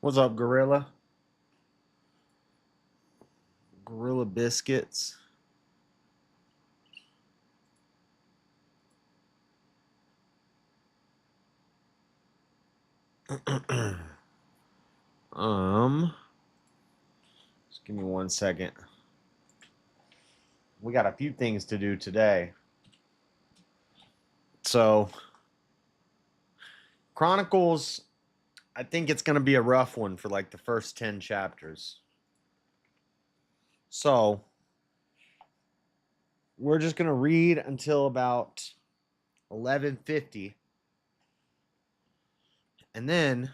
What's up, Gorilla? Gorilla Biscuits. um, just give me 1 second. We got a few things to do today. So, Chronicles, I think it's going to be a rough one for like the first 10 chapters. So, we're just going to read until about 11:50. And then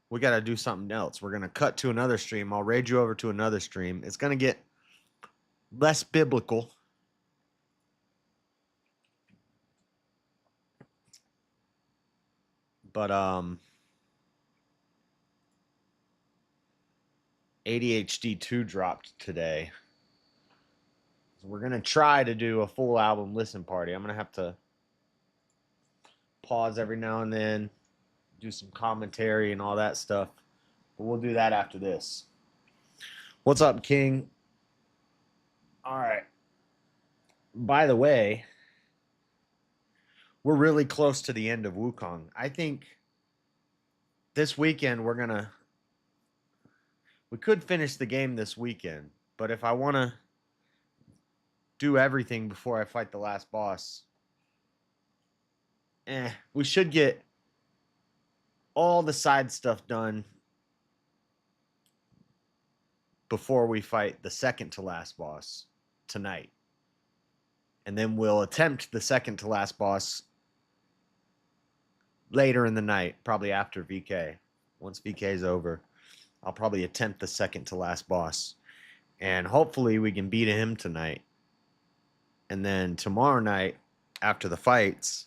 we got to do something else. We're going to cut to another stream. I'll raid you over to another stream. It's going to get less biblical. But ADHD 2 dropped today. So we're going to try to do a full album listen party. I'm going to have to pause every now and then, do some commentary and all that stuff. But we'll do that after this. What's up, King? All right. By the way, we're really close to the end of Wukong. I think this weekend we could finish the game this weekend, but if I want to do everything before I fight the last boss, we should get all the side stuff done before we fight the second to last boss tonight. And then we'll attempt the second to last boss later in the night, probably after VK. Once VK is over, I'll probably attempt the second to last boss. And hopefully we can beat him tonight. And then tomorrow night, after the fights,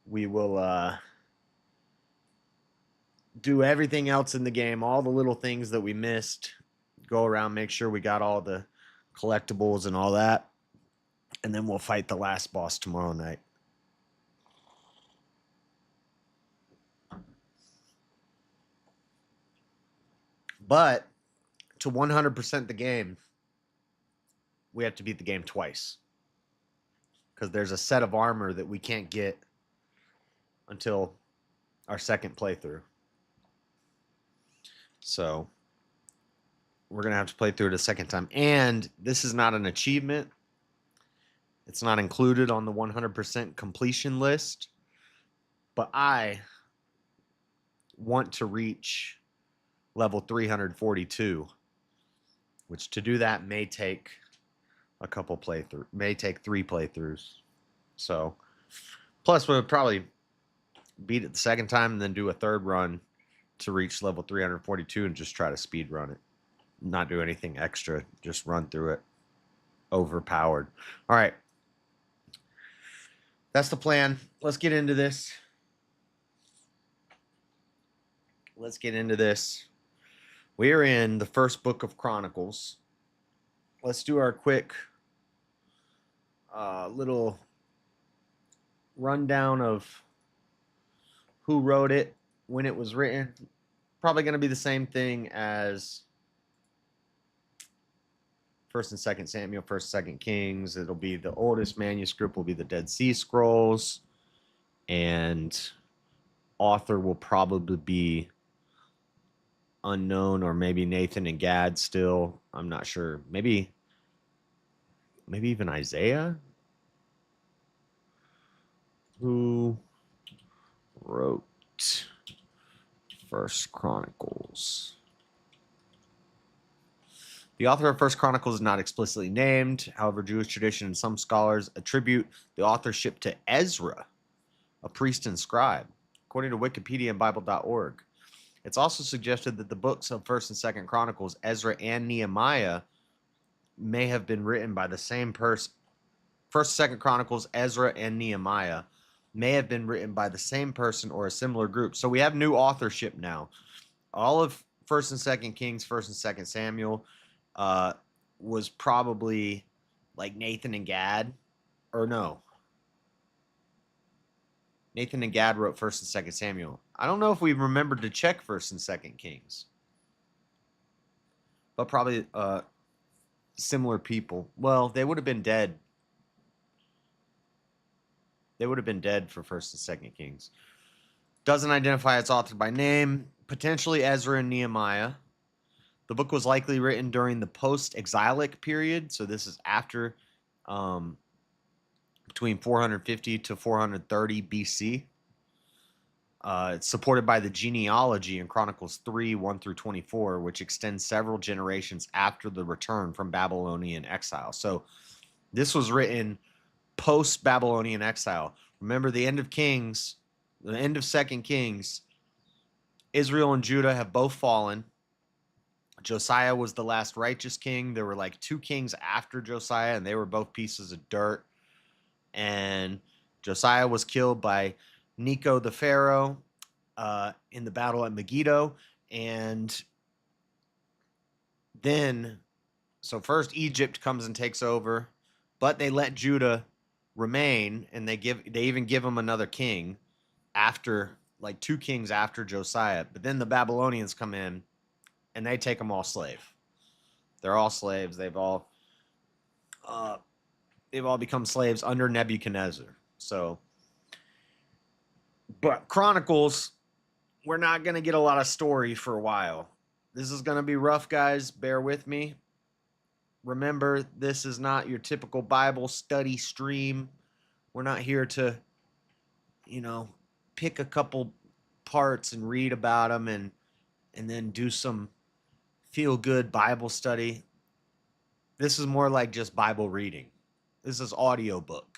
we will do everything else in the game, all the little things that we missed, go around, make sure we got all the collectibles and all that, and then we'll fight the last boss tomorrow night. But to 100% the game, we have to beat the game twice, because there's a set of armor that we can't get until our second playthrough. So we're going to have to play through it a second time. And this is not an achievement. It's not included on the 100% completion list. But I want to reach level 342, which to do that may take a couple playthroughs, may take 3 playthroughs. So, plus we'll probably beat it the second time and then do a third run to reach level 342 and just try to speed run it. Not do anything extra, just run through it. Overpowered. All right. That's the plan. Let's get into this. We are in the first book of Chronicles. Let's do our quick little rundown of who wrote it, when it was written. Probably going to be the same thing as First and Second Samuel, First and Second Kings. It'll be the oldest manuscript will be the Dead Sea Scrolls, and author will probably be unknown, or maybe Nathan and Gad still. I'm not sure. Maybe even Isaiah. Who wrote First Chronicles? The author of First Chronicles is not explicitly named. However, Jewish tradition and some scholars attribute the authorship to Ezra, a priest and scribe, according to Wikipedia and Bible.org. It's also suggested that the books of First and Second Chronicles, Ezra and Nehemiah, may have been written by the same person. First and Second Chronicles, Ezra and Nehemiah may have been written by the same person or a similar group. So we have new authorship now. All of First and Second Kings, First and Second Samuel was probably like Nathan and Gad, or no. Nathan and Gad wrote 1st and 2nd Samuel. I don't know if we remembered to check 1st and 2nd Kings, but probably similar people. Well, they would have been dead. They would have been dead for 1st and 2nd Kings. Doesn't identify its author by name. Potentially Ezra and Nehemiah. The book was likely written during the post-exilic period, so this is after between 450 to 430 BC. It's supported by the genealogy in Chronicles 3, 1 through 24, which extends several generations after the return from Babylonian exile. So this was written post-Babylonian exile. Remember, the end of Kings, the end of 2nd Kings, Israel and Judah have both fallen. Josiah was the last righteous king. There were like 2 kings after Josiah, and they were both pieces of dirt. And Josiah was killed by Necho the Pharaoh in the battle at Megiddo. And then, so first Egypt comes and takes over, but they let Judah remain, and they even give him another king after, like 2 kings after Josiah. But then the Babylonians come in, and they take them all slave. They're all slaves. They've all become slaves under Nebuchadnezzar. So, but Chronicles, we're not going to get a lot of story for a while. This is going to be rough, guys. Bear with me. Remember, this is not your typical Bible study stream. We're not here to, pick a couple parts and read about them and then do some feel-good Bible study. This is more like just Bible reading. This is audiobook.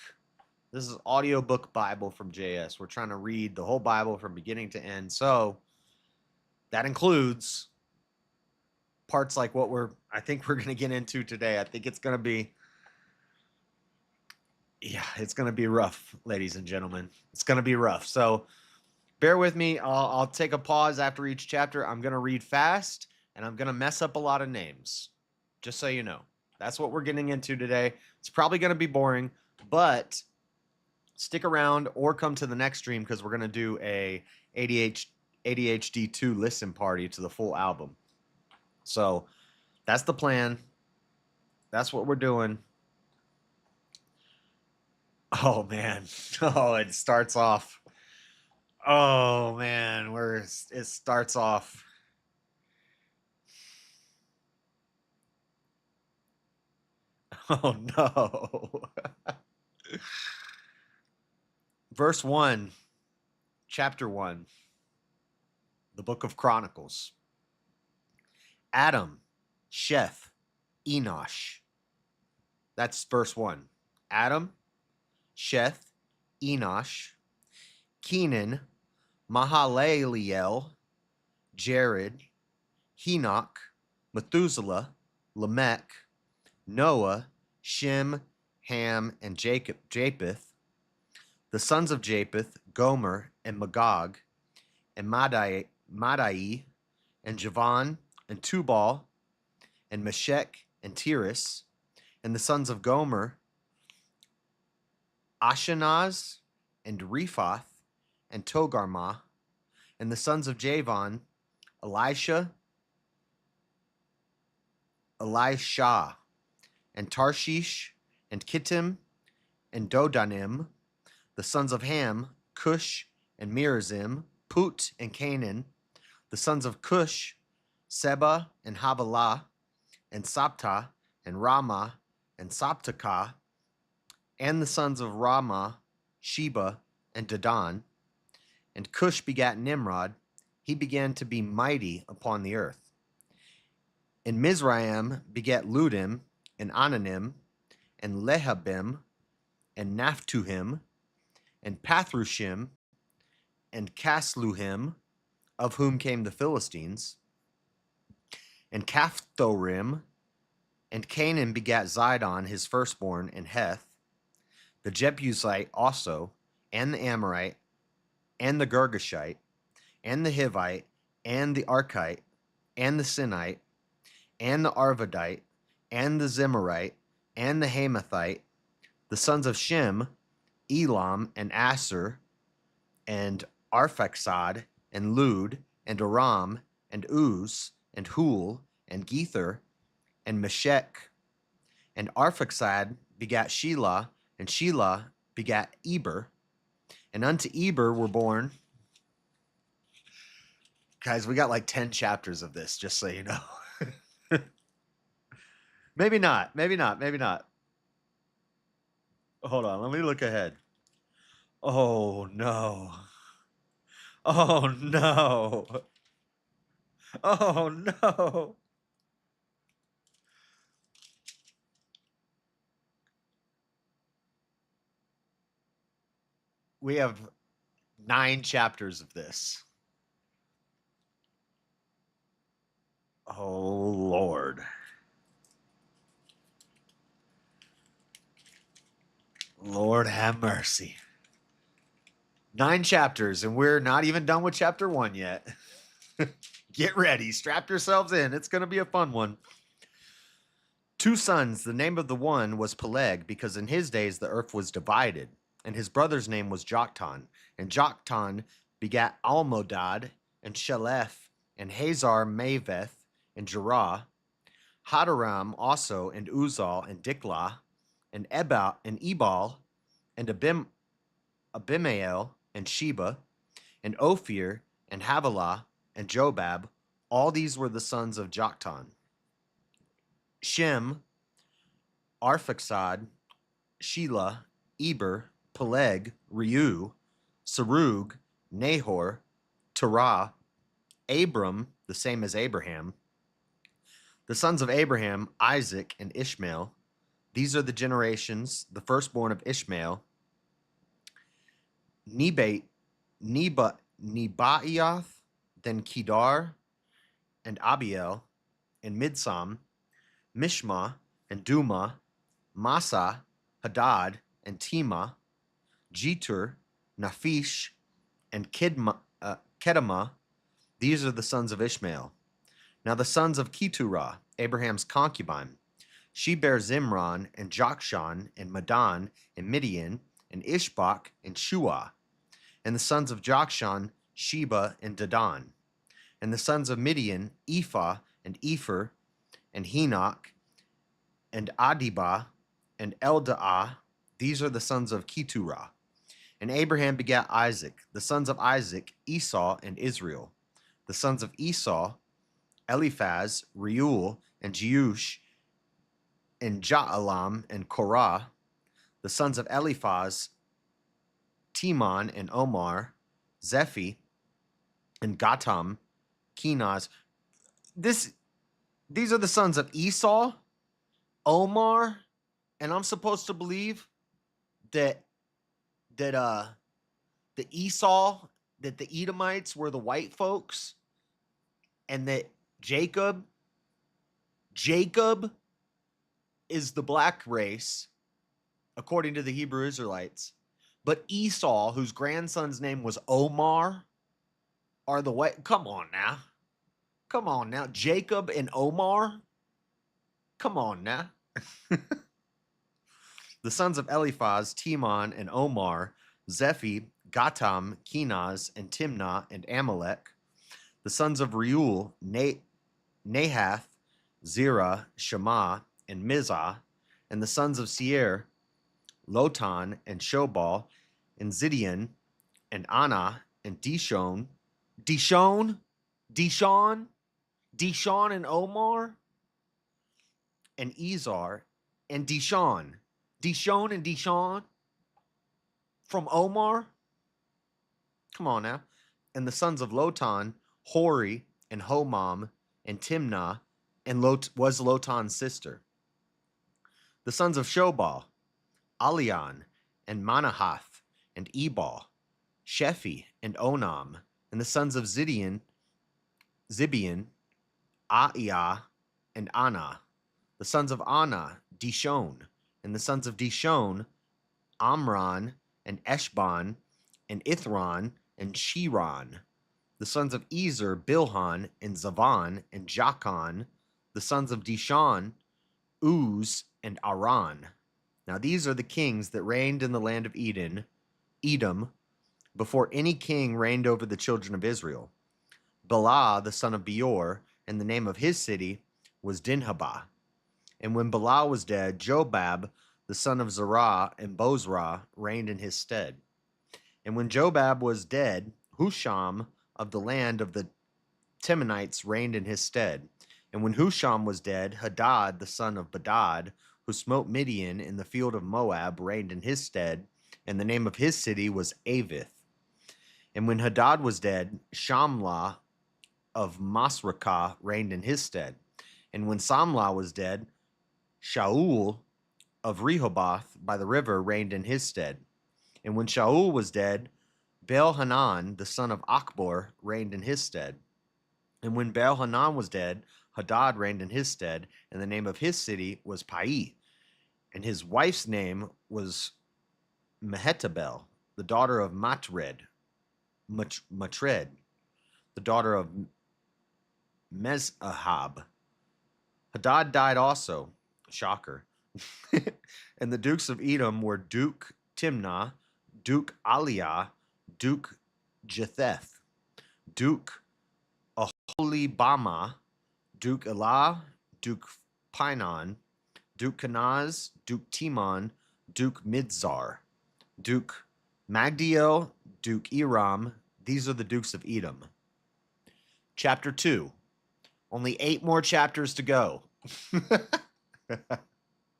This is audiobook Bible from JS. We're trying to read the whole Bible from beginning to end. So that includes parts like what I think we're going to get into today. I think it's going to be, it's going to be rough, ladies and gentlemen. It's going to be rough. So bear with me. I'll take a pause after each chapter. I'm going to read fast, and I'm going to mess up a lot of names, just so you know. That's what we're getting into today. It's probably going to be boring, but stick around or come to the next stream because we're going to do a ADHD 2 listen party to the full album. So that's the plan. That's what we're doing. Oh, man. Oh, it starts off. Oh, man. It starts off. Oh, no. Verse 1, chapter 1, the book of Chronicles. Adam, Sheth, Enosh. That's verse 1. Adam, Sheth, Enosh, Kenan, Mahalaleel, Jared, Enoch, Methuselah, Lamech, Noah, Shem, Ham, and Japheth. The sons of Japheth, Gomer, and Magog, and Madai, and Javan, and Tubal, and Meshech, and Tiras. And the sons of Gomer, Ashenaz, and Rephath, and Togarmah. And the sons of Javan, Elisha, and Tarshish, and Kittim, and Dodanim. The sons of Ham, Cush, and Mirazim, Put, and Canaan. The sons of Cush, Seba, and Havilah, and Saptah, and Ramah, and Saptakah. And the sons of Ramah, Sheba, and Dedan. And Cush begat Nimrod. He began to be mighty upon the earth. And Mizraim begat Ludim, and Ananim, and Lehabim, and Naphtuhim, and Pathrushim, and Casluhim, of whom came the Philistines, and Caphthorim, and Canaan begat Zidon, his firstborn, and Heth, the Jebusite also, and the Amorite, and the Girgashite, and the Hivite, and the Archite, and the Sinite, and the Arvadite, and the Zimmerite, and the Hamathite, the sons of Shem, Elam, and Asser, and Arphaxad, and Lud, and Aram, and Uz, and Hul, and Gether, and Meshech. And Arphaxad begat Shelah, and Shelah begat Eber. And unto Eber were born. Guys, we got like 10 chapters of this, just so you know. Maybe not. Maybe not. Maybe not. Hold on. Let me look ahead. Oh, no. Oh, no. Oh, no. We have 9 chapters of this. Oh, Lord. Lord have mercy. 9 chapters, and we're not even done with chapter 1 yet. Get ready. Strap yourselves in. It's going to be a fun one. 2 sons. The name of the one was Peleg, because in his days the earth was divided. And his brother's name was Joktan. And Joktan begat Almodad, and Sheleph, and Hazar Maveth, and Jerah. Hadaram also, and Uzal, and Diklah, and Ebal, and Ebal, and Abimael, and Sheba, and Ophir, and Havilah, and Jobab. All these were the sons of Joktan. Shem, Arphaxad, Shelah, Eber, Peleg, Reu, Serug, Nahor, Terah, Abram, the same as Abraham. The sons of Abraham, Isaac, and Ishmael. These are the generations, the firstborn of Ishmael. Nebaioth, then Kedar, and Abiel, and Midsam, Mishma, and Duma, Massa, Hadad, and Tema, Jetur, Naphish, and Kedema. These are the sons of Ishmael. Now the sons of Keturah, Abraham's concubine. She bare Zimron, and Jokshan, and Medan, and Midian, and Ishbak, and Shua. And the sons of Jokshan, Sheba, and Dedan. And the sons of Midian, Ephah, and Epher, and Henoch, and Adibah, and Eldaah. These are the sons of Keturah. And Abraham begat Isaac. The sons of Isaac, Esau, and Israel. The sons of Esau, Eliphaz, Reuel, and Jeush, and Jaalam, and Korah. The sons of Eliphaz, Timon, and Omar, Zephi, and Gatam, Kenaz. These are the sons of Esau, Omar, and I'm supposed to believe that the Esau, that the Edomites were the white folks, and that Jacob is the black race, according to the Hebrew Israelites. But Esau, whose grandson's name was Omar, are the white. Come on now. Come on now. Jacob and Omar? Come on now. The sons of Eliphaz, Timon, and Omar, Zephi, Gatam, Kenaz, and Timnah, and Amalek. The sons of Reuel, Nahath, Zerah, Shema, and Mizah. And the sons of Seir, Lotan, and Shobal, and Zidian, and Anna, and Dishon, and Omar, and Ezar, and Dishon, and Dishon from Omar. Come on now. And the sons of Lotan, Hori, and Homam, and Timnah, and was Lotan's sister. The sons of Shobal, Alian, and Manahath, and Ebal, Shephi, and Onam. And the sons of Zibeon, Aiah, and Anna. The sons of Anna, Dishon. And the sons of Dishon, Amram, and Eshban, and Ithran, and Shiran. The sons of Ezer, Bilhan, and Zavan, and Jachan. The sons of Dishon, Uz, and Aran. Now these are the kings that reigned in the land of Edom, before any king reigned over the children of Israel. Bela, the son of Beor, and the name of his city was Dinhabah. And when Bela was dead, Jobab, the son of Zerah, and Bozrah reigned in his stead. And when Jobab was dead, Husham of the land of the Temanites reigned in his stead. And when Husham was dead, Hadad, the son of Bedad, who smote Midian in the field of Moab, reigned in his stead, and the name of his city was Avith. And when Hadad was dead, Shamlah of Masrekah reigned in his stead. And when Samlah was dead, Shaul of Rehoboth by the river reigned in his stead. And when Shaul was dead, Baal-Hanan, the son of Achbor, reigned in his stead. And when Baal-Hanan was dead, Hadad reigned in his stead, and the name of his city was Pai. And his wife's name was Mehetabel, the daughter of Matred, the daughter of Mezahab. Hadad died also. Shocker. And the dukes of Edom were Duke Timnah, Duke Aliah, Duke Jetheth, Duke Aholibama, Duke Elah, Duke Pinon, Duke Kenaz, Duke Timon, Duke Midzar, Duke Magdiel, Duke Eram. These are the dukes of Edom. Chapter 2. Only 8 more chapters to go.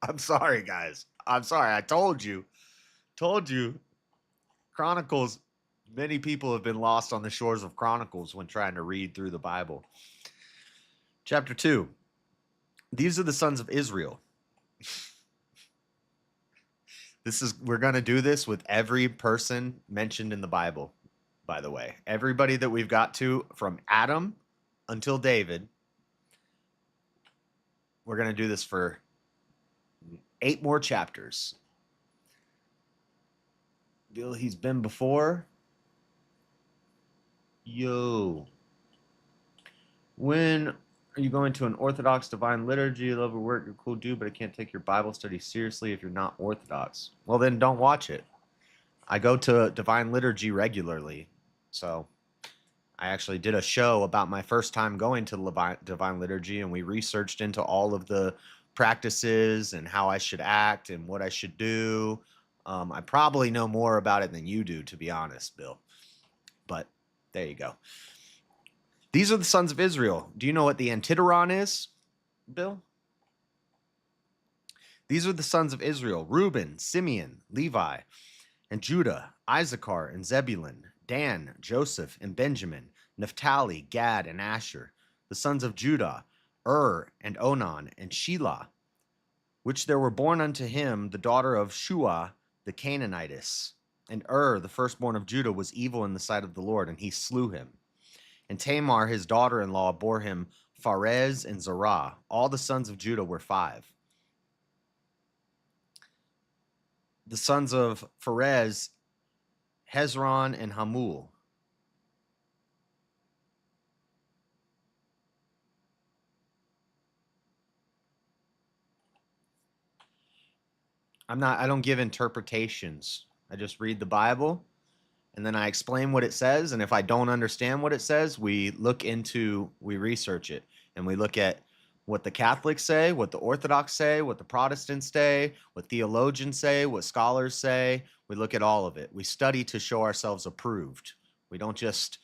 I'm sorry, guys. I'm sorry. I told you. Chronicles, many people have been lost on the shores of Chronicles when trying to read through the Bible. Chapter 2. These are the sons of Israel. We're going to do this with every person mentioned in the Bible, by the way. Everybody that we've got to from Adam until David. We're going to do this for 8 more chapters. Bill, he's been before. Yo. When are you going to an Orthodox divine liturgy? You love your work, you're cool dude, but I can't take your Bible study seriously if you're not Orthodox. Well, then don't watch it. I go to divine liturgy regularly. So I actually did a show about my first time going to divine liturgy, and we researched into all of the practices and how I should act and what I should do. I probably know more about it than you do, to be honest, Bill. But there you go. These are the sons of Israel. Do you know what the Antiteron is, Bill? These are the sons of Israel: Reuben, Simeon, Levi, and Judah, Issachar and Zebulun, Dan, Joseph, and Benjamin, Naphtali, Gad, and Asher. The sons of Judah: and Onan, and Shelah, which there were born unto him the daughter of Shua the Canaanitess. And the firstborn of Judah, was evil in the sight of the Lord, and he slew him. And Tamar, his daughter-in-law, bore him Pharez and Zerah. All the sons of Judah were 5. The sons of Pharez, Hezron and Hamul. I don't give interpretations. I just read the Bible and then I explain what it says. And if I don't understand what it says, we research it, and we look at what the Catholics say, what the Orthodox say, what the Protestants say, what theologians say, what scholars say. We look at all of it. We study to show ourselves approved. We don't just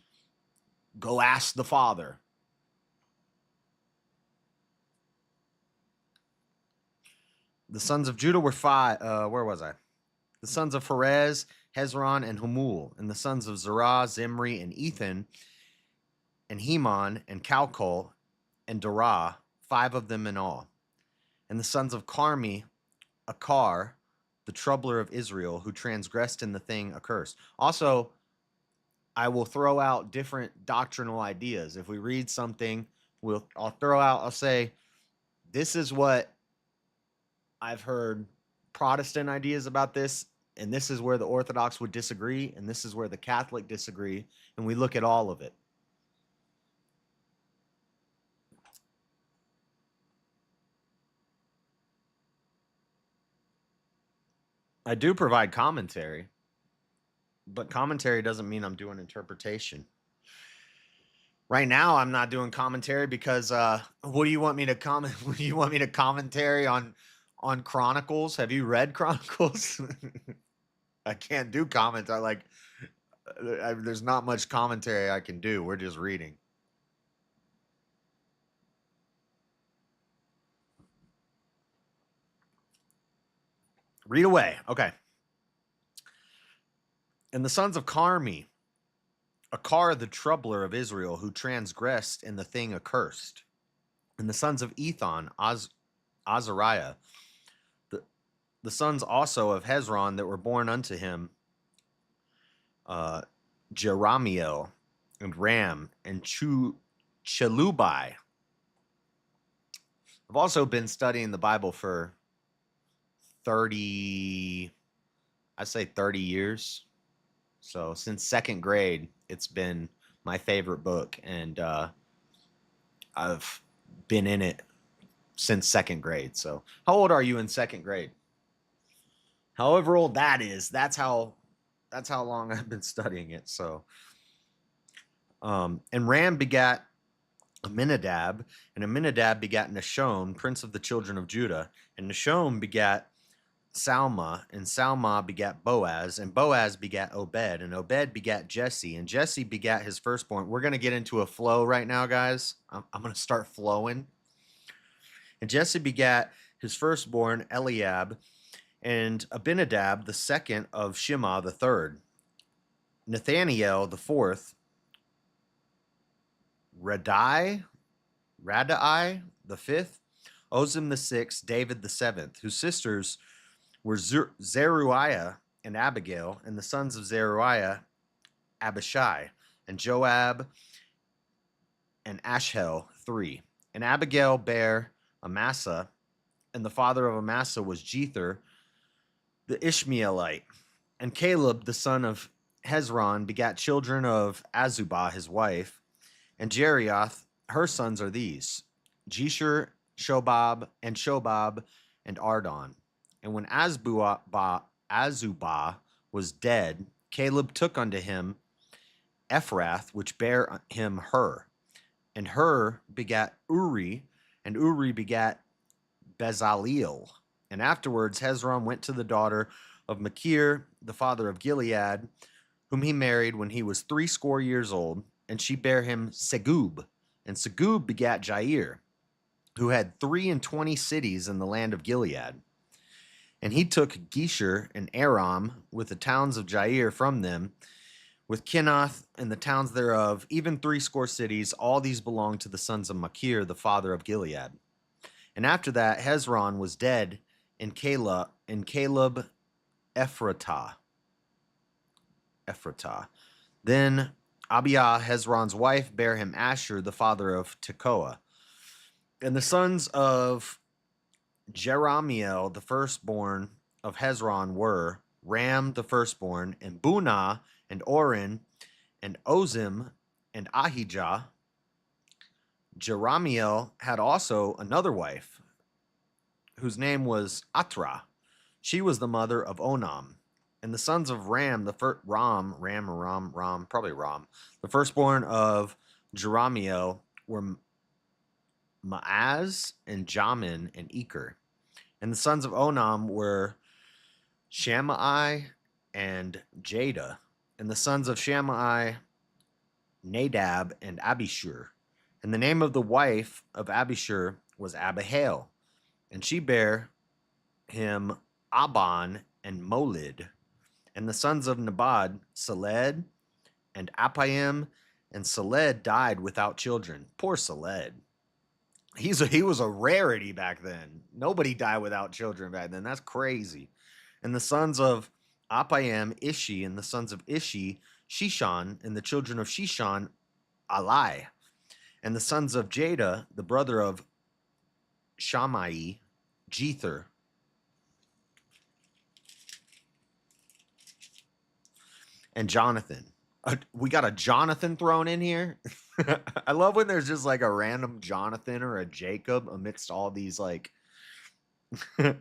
go ask the Father. The sons of Judah were 5. Where was I? The sons of Pharez, Hezron, and Hamul. And the sons of Zerah, Zimri, and Ethan, and Heman, and Calcol, and Dorah, 5 of them in all. And the sons of Carmi, Akar, the troubler of Israel, who transgressed in the thing accursed. Also, I will throw out different doctrinal ideas. If we read something, I'll say, this is what I've heard Protestant ideas about this, and this is where the Orthodox would disagree, and this is where the Catholic disagree, and we look at all of it. I do provide commentary. but commentary doesn't mean I'm doing interpretation. Right now, I'm not doing commentary because what do you want me to comment? What do you want me to commentary on Chronicles? Have you read Chronicles? I can't do comments. There's not much commentary I can do. We're just reading. Read away. Okay. And the sons of Carmi, Akar the troubler of Israel, who transgressed in the thing accursed. And the sons of Ethan, Azariah, the, the sons also of Hezron that were born unto him, Jeramiel, and Ram, and Chelubai. I've also been studying the Bible for 30, I say 30 years. So since second grade, it's been my favorite book, and I've been in it since second grade. So how old are you in second grade? However old that is, that's how long I've been studying it. So and Ram begat Aminadab, and Aminadab begat Nashon, prince of the children of Judah, and Nashon begat Salma, and Salma begat Boaz, and Boaz begat Obed, and Obed begat Jesse, and Jesse begat his firstborn. We're going to get into a flow right now, guys. I'm going to start flowing. And Jesse begat his firstborn, Eliab, and Abinadab, the second of Shema, the third, Nathaniel, the fourth, Radai, the fifth, Ozim the sixth, David the seventh, whose sisters were Zeruiah and Abigail, and the sons of Zeruiah, Abishai, and Joab and Ashel, three. And Abigail bare Amasa, and the father of Amasa was Jether, the Ishmaelite. And Caleb, the son of Hezron, begat children of Azubah, his wife, and Jerioth, her sons are these, Jesher, Shobab, and Ardon. And when Azubah was dead, Caleb took unto him Ephrath, which bare him Hur. And Hur begat Uri, and Uri begat Bezaleel. And afterwards Hezron went to the daughter of Machir, the father of Gilead, whom he married when he was 80 years old, and she bare him Segub. And Segub begat Jair, who had 23 cities in the land of Gilead. And he took Gesher and Aram with the towns of Jair from them, with Kenoth and the towns thereof, even 80 cities. All these belonged to the sons of Machir, the father of Gilead. And after that, Hezron was dead in Caleb Ephratah. Then Abiah, Hezron's wife, bare him Asher, the father of Tekoa. And the sons of Jeramiel, the firstborn of Hezron, were Ram, the firstborn, and Bunah, and Oren, and Ozim, and Ahijah. Jeramiel had also another wife, whose name was Atra. She was the mother of Onam. And the sons of Ram, the firstborn of Jeramiel, were Maaz and Jamin and Eker. And the sons of Onam were Shammai and Jada. And the sons of Shammai, Nadab and Abishur. And the name of the wife of Abishur was Abihail. And she bare him Aban and Molid. And the sons of Nabad, Seled and Appaim, and Seled died without children. Poor Seled. He was a rarity back then. Nobody died without children back then. That's crazy. And the sons of Appaim, Ishi, and the sons of Ishi, Shishan, and the children of Shishan, Alai. And the sons of Jada, the brother of Shammai, Jether. And Jonathan. We got a Jonathan thrown in here. I love when there's just like a random Jonathan or a Jacob amidst all these like. And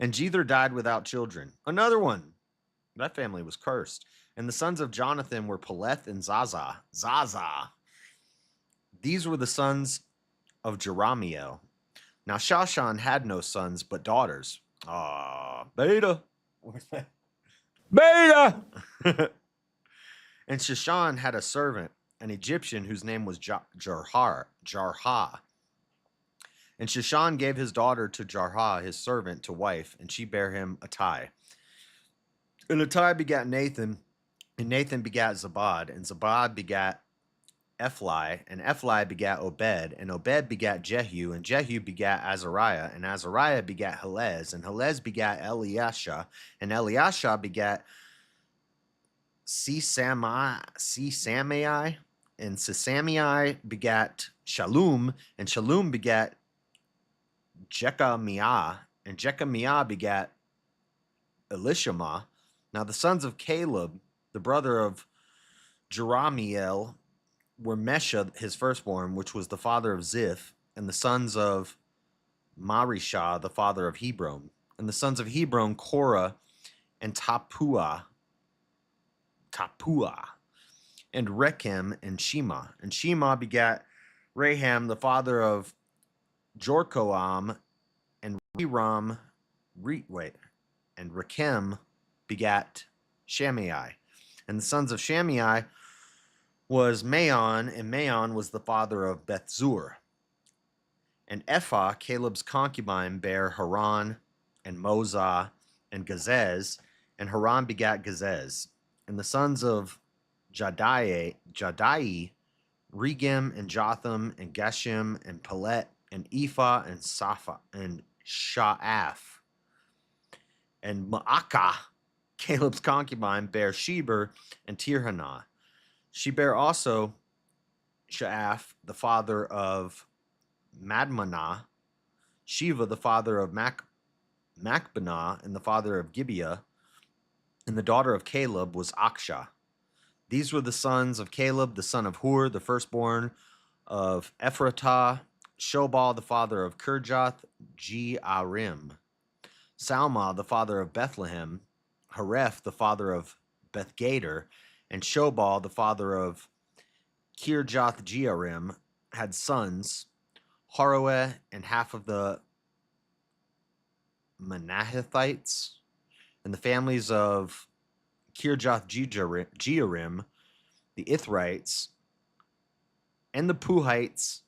Jether died without children. Another one. That family was cursed. And the sons of Jonathan were Peleth and Zaza. Zaza. These were the sons of Jeramiel. Now Shashan had no sons but daughters. Ah, beta. Where's that? Beta. And Shashan had a servant, an Egyptian whose name was Jarha. And Shashan gave his daughter to Jarha, his servant, to wife, and she bare him Attai. And Attai begat Nathan, and Nathan begat Zabad, and Zabad begat Ephli, and Ephli begat Obed, and Obed begat Jehu, and Jehu begat Azariah, and Azariah begat Helez, and Helez begat Eliasha, and Eliasha begat Sisamai, and Sisamai begat Shalom, and Shalom begat Jechamiah, and Jechamiah begat Elishama. Now the sons of Caleb, the brother of Jeramiel, were Mesha, his firstborn, which was the father of Ziph, and the sons of Marishah, the father of Hebron. And the sons of Hebron, Korah and Tapua, and Rechem and Shema. And Shema begat Raham, the father of Jorkoam, and and Rechem begat Shammai. And the sons of Shammai was Maon, and Maon was the father of Bethzur. And Ephah, Caleb's concubine, bare Haran and Mozah and Gazez, and Haran begat Gazez. And the sons of Jadai, Regem and Jotham and Geshem and Pelet and Ephah and Sapha and Sha'af. And Ma'akah, Caleb's concubine, bare Sheber and Tirhanah. She bare also Sha'af, the father of Madmanah, Shiva, the father of Macbanah, and the father of Gibeah, and the daughter of Caleb was Aksha. These were the sons of Caleb, the son of Hur, the firstborn of Ephratah, Shobal, the father of Kirjath Jearim, Salma, the father of Bethlehem, Hareph, the father of Bethgader, and Shobal, the father of Kirjath Jearim, had sons, Haroeh and half of the Manahethites, and the families of Kirjath Jearim, the Ithrites, and the Puhites,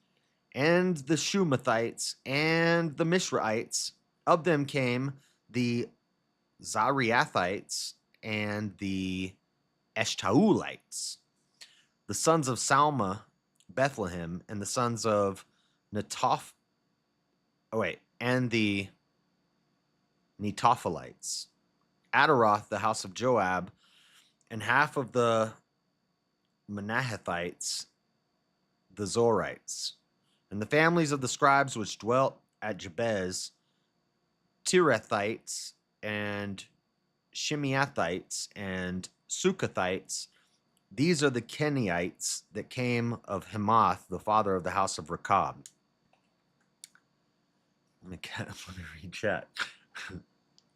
and the Shumathites, and the Mishraites. Of them came the Zariathites and the Eshtaulites. The sons of Salma, Bethlehem, and the sons of and the Netophilites. Adaroth, the house of Joab, and half of the Manahethites, the Zorites. And the families of the scribes which dwelt at Jabez, Tirethites, and Shimeathites, and Sukathites. These are the Kenites that came of Hemath, the father of the house of Rechab. Let me read chat.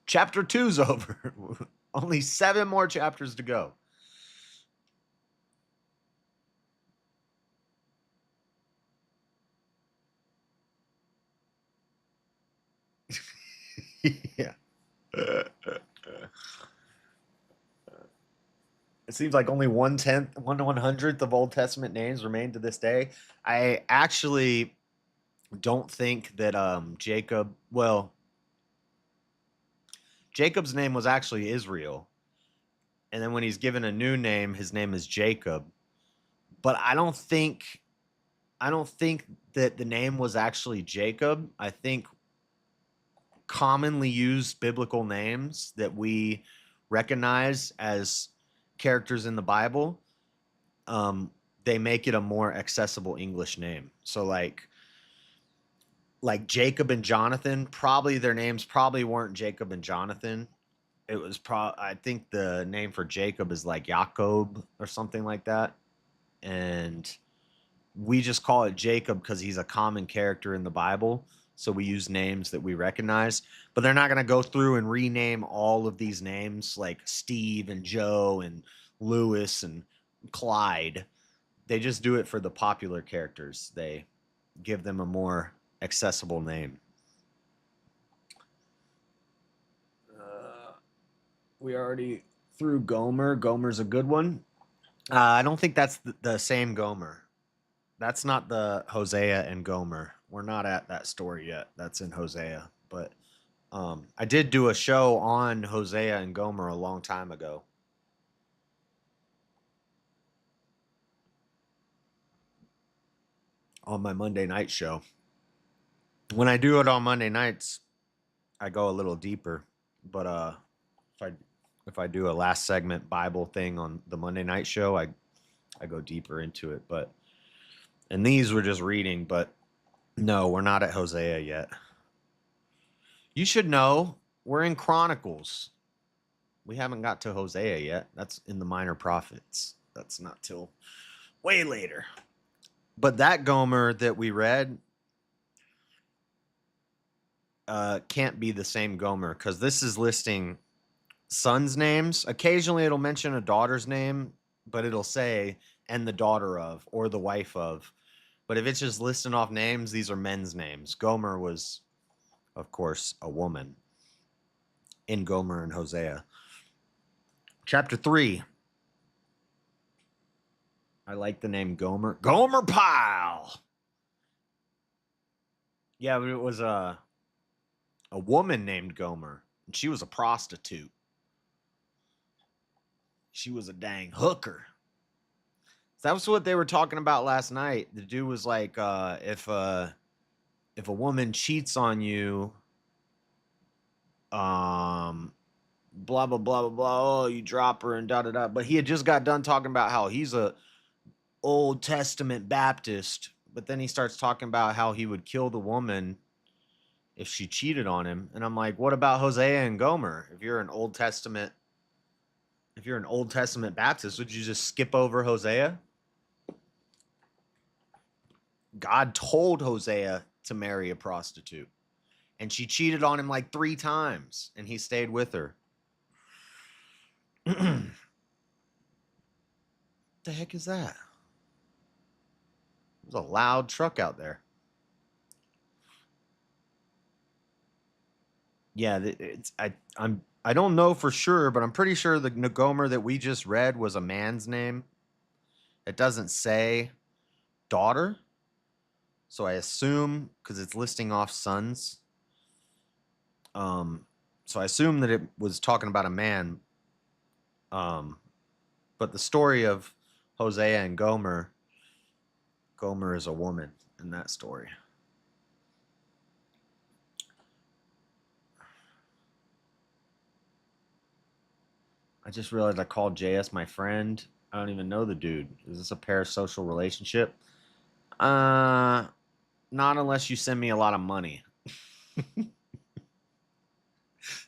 Chapter 2's over. Only 7 more chapters to go. Yeah. It seems like only 1/100th of Old Testament names remain to this day. I actually don't think that Jacob's name was actually Israel. And then when he's given a new name, his name is Jacob. But I don't think that the name was actually Jacob. I think commonly used biblical names that we recognize as characters in the Bible, they make it a more accessible English name. So like Jacob and Jonathan, probably their names probably weren't Jacob and Jonathan. It was I think the name for Jacob is like Jacob or something like that. And we just call it Jacob because he's a common character in the Bible. So we use names that we recognize, but they're not going to go through and rename all of these names like Steve and Joe and Lewis and Clyde. They just do it for the popular characters. They give them a more accessible name. We already threw Gomer. Gomer's a good one. I don't think that's the same Gomer. That's not the Hosea and Gomer. We're not at that story yet. That's in Hosea. But I did do a show on Hosea and Gomer a long time ago. On my Monday night show. When I do it on Monday nights, I go a little deeper. But if I do a last segment Bible thing on the Monday night show, I go deeper into it. But and these were just reading, but no, we're not at Hosea yet. You should know we're in Chronicles. We haven't got to Hosea yet. That's in the Minor Prophets. That's not till way later. But that Gomer that we read can't be the same Gomer because this is listing sons' names. Occasionally it'll mention a daughter's name, but it'll say, and the daughter of, or the wife of. But if it's just listing off names, these are men's names. Gomer was, of course, a woman in Gomer and Hosea. Chapter 3. I like the name Gomer. Gomer Pyle! Yeah, but it was a woman named Gomer, and she was a prostitute. She was a dang hooker. That was what they were talking about last night. The dude was like, if a woman cheats on you, blah blah blah blah blah, oh, you drop her and da da da. But he had just got done talking about how he's a Old Testament Baptist, but then he starts talking about how he would kill the woman if she cheated on him. And I'm like, what about Hosea and Gomer? If you're an Old Testament Baptist, would you just skip over Hosea? God told Hosea to marry a prostitute, and she cheated on him like 3 times, and he stayed with her. The heck is that? There's a loud truck out there. Yeah, I don't know for sure, but I'm pretty sure the Gomer that we just read was a man's name. It doesn't say daughter, so I assume because it's listing off sons. So I assume that it was talking about a man. But the story of Hosea and Gomer is a woman in that story. I just realized I called JS my friend. I don't even know the dude. Is this a parasocial relationship? Not unless you send me a lot of money.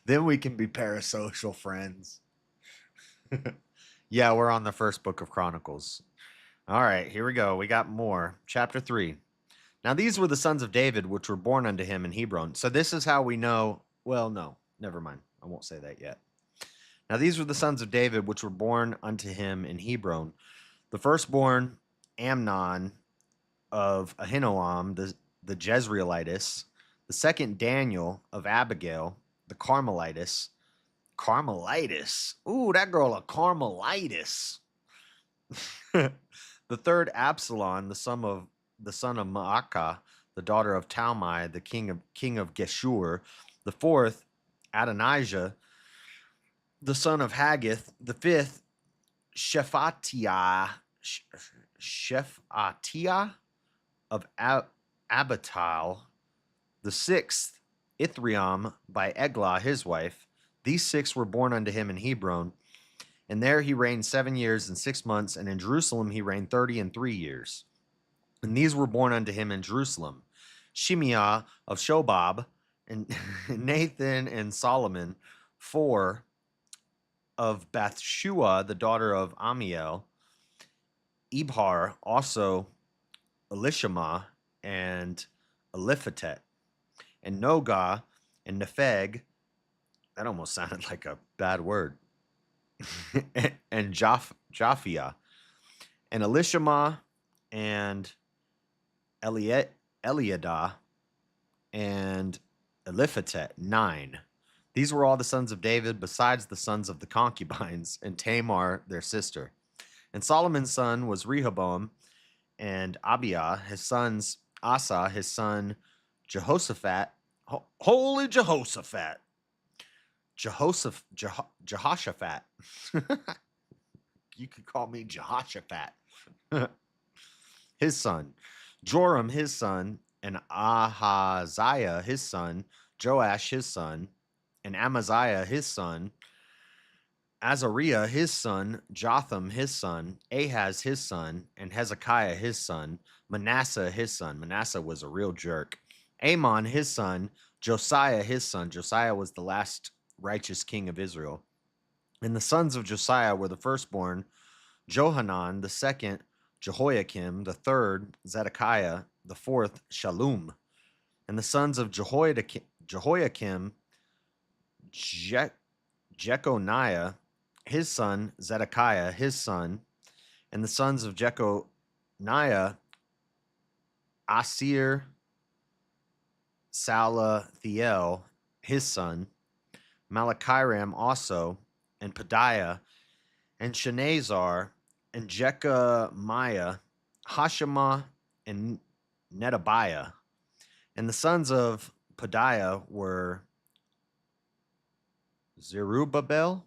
Then we can be parasocial friends. Yeah, we're on the first book of Chronicles. All right, here we go. We got more. Chapter 3. Now these were the sons of David, which were born unto him in Hebron. So this is how we know. Well, no, never mind. I won't say that yet. Now these were the sons of David, which were born unto him in Hebron. The firstborn, Amnon of Ahinoam, the Jezreelitess. The second, Daniel of Abigail, the Carmelitis. Carmelitis. Ooh, that girl a Carmelitis. The third, Absalom, the son of Maacah, the daughter of Talmai, the king of Geshur. The fourth, Adonijah, the son of Haggith. The fifth, Shephatiah of Abital. The sixth, Ithream by Eglah, his wife. These 6 were born unto him in Hebron. And there he reigned 7 years and 6 months, and in Jerusalem he reigned 30 years. And these were born unto him in Jerusalem: Shimeah of Shobab, and Nathan and Solomon, 4 of Bathshua, the daughter of Amiel, Ibhar, also Elishama, and Eliphatet, and Nogah, and Nepheg. That almost sounded like a bad word. and Japhia, and Elishama, and Eliadah, and Eliphalet, 9. These were all the sons of David, besides the sons of the concubines, and Tamar, their sister. And Solomon's son was Rehoboam, and Abiah, his sons, Asa, his son, Jehoshaphat, holy Jehoshaphat, Jehoshaphat. You could call me Jehoshaphat. His son, Joram, his son, and Ahaziah, his son, Joash, his son, and Amaziah, his son, Azariah, his son, Jotham, his son, Ahaz, his son, and Hezekiah, his son, Manasseh, his son. Manasseh was a real jerk. Amon, his son, Josiah, his son. Josiah was the last righteous king of Israel. And the sons of Josiah were the firstborn, Johanan, the second, Jehoiakim, the third, Zedekiah, the fourth, Shallum. And the sons of Jehoiakim, Jeconiah, his son, Zedekiah, his son, and the sons of Jeconiah, Asir, Salathiel, his son, Malachiram also, and Pedaiah, and Shenazar, and Jechamiah, Hashemah, and Nedabiah. And the sons of Pedaiah were Zerubbabel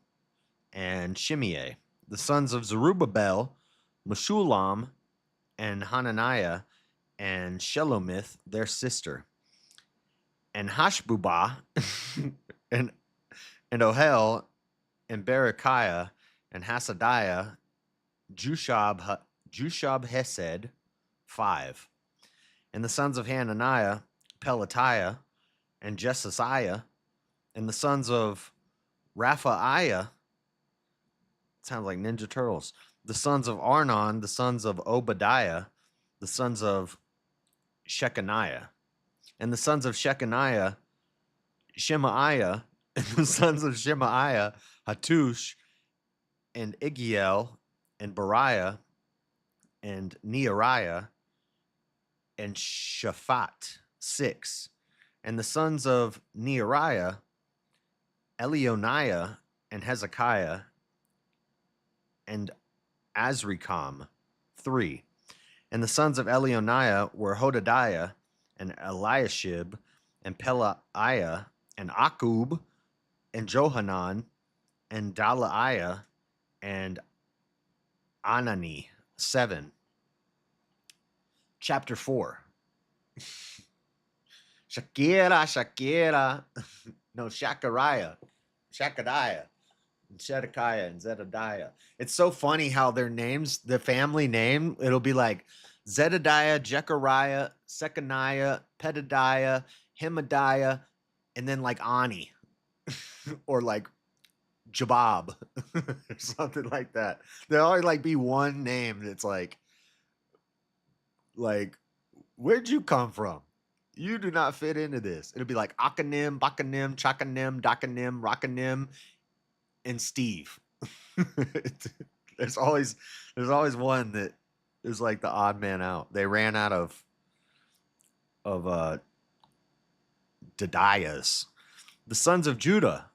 and Shimei. The sons of Zerubbabel, Meshullam, and Hananiah, and Shelomith, their sister, and Hashbubah, and Ohel, and Berechiah, and Hasadiah, Jushab Hesed, 5. And the sons of Hananiah, Pelatiah, and Jesasiah, and the sons of Raphaiah, sounds like Ninja Turtles, the sons of Arnon, the sons of Obadiah, the sons of Shechaniah, and the sons of Shechaniah, Shemaiah, and the sons of Shemaiah, Hattush, and Igiel, and Bariah, and Neariah, and Shaphat, 6. And the sons of Neariah, Elioniah, and Hezekiah, and Azrikam, 3. And the sons of Elioniah were Hodadiah, and Eliashib, and Pelaiah, and Akub, and Johanan, and Dalaiah, and Anani, 7. Chapter 4. Shakira. No, Shakariah, and Shedekiah, and Zedediah. It's so funny how their names, the family name, it'll be like Zedediah, Jechariah, Sekaniah, Pedadiah, Hemadiah, and then like Ani, or like Jabab, or something like that. There'll always like be one name that's like, where'd you come from? You do not fit into this. It'll be like Akanim, Bakanim, Chakanim, Dakanim, Rakanim, and Steve. there's always one that is like the odd man out. They ran out of Dadiahs. The sons of Judah,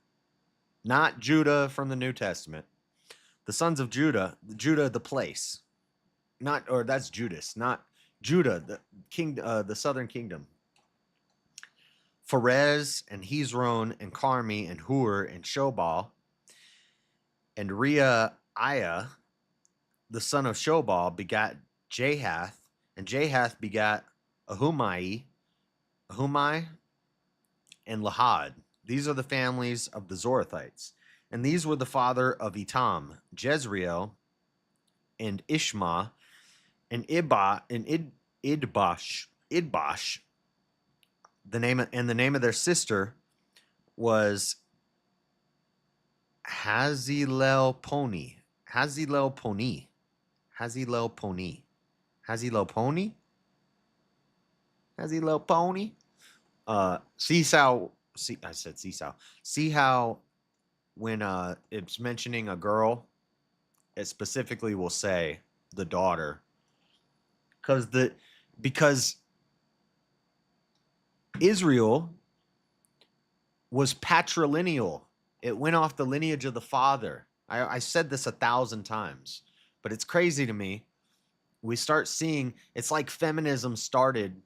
not Judah from the New Testament. The sons of Judah, the place, that's Judas, not Judah, the king, the southern kingdom. Pharez, and Hezron, and Carmi, and Hur, and Shobal, and Reiah, the son of Shobal, begat Jahath, and Jahath begat Ahumai, and Lahad. These are the families of the Zorathites. And these were the father of Etam, Jezreel, and Ishma, and Idbash. The name of their sister was Hazilelponi. See how when it's mentioning a girl, it specifically will say the daughter, because Israel was patrilineal. It went off the lineage of the father. I said this 1,000 times, but it's crazy to me. We start seeing it's like feminism started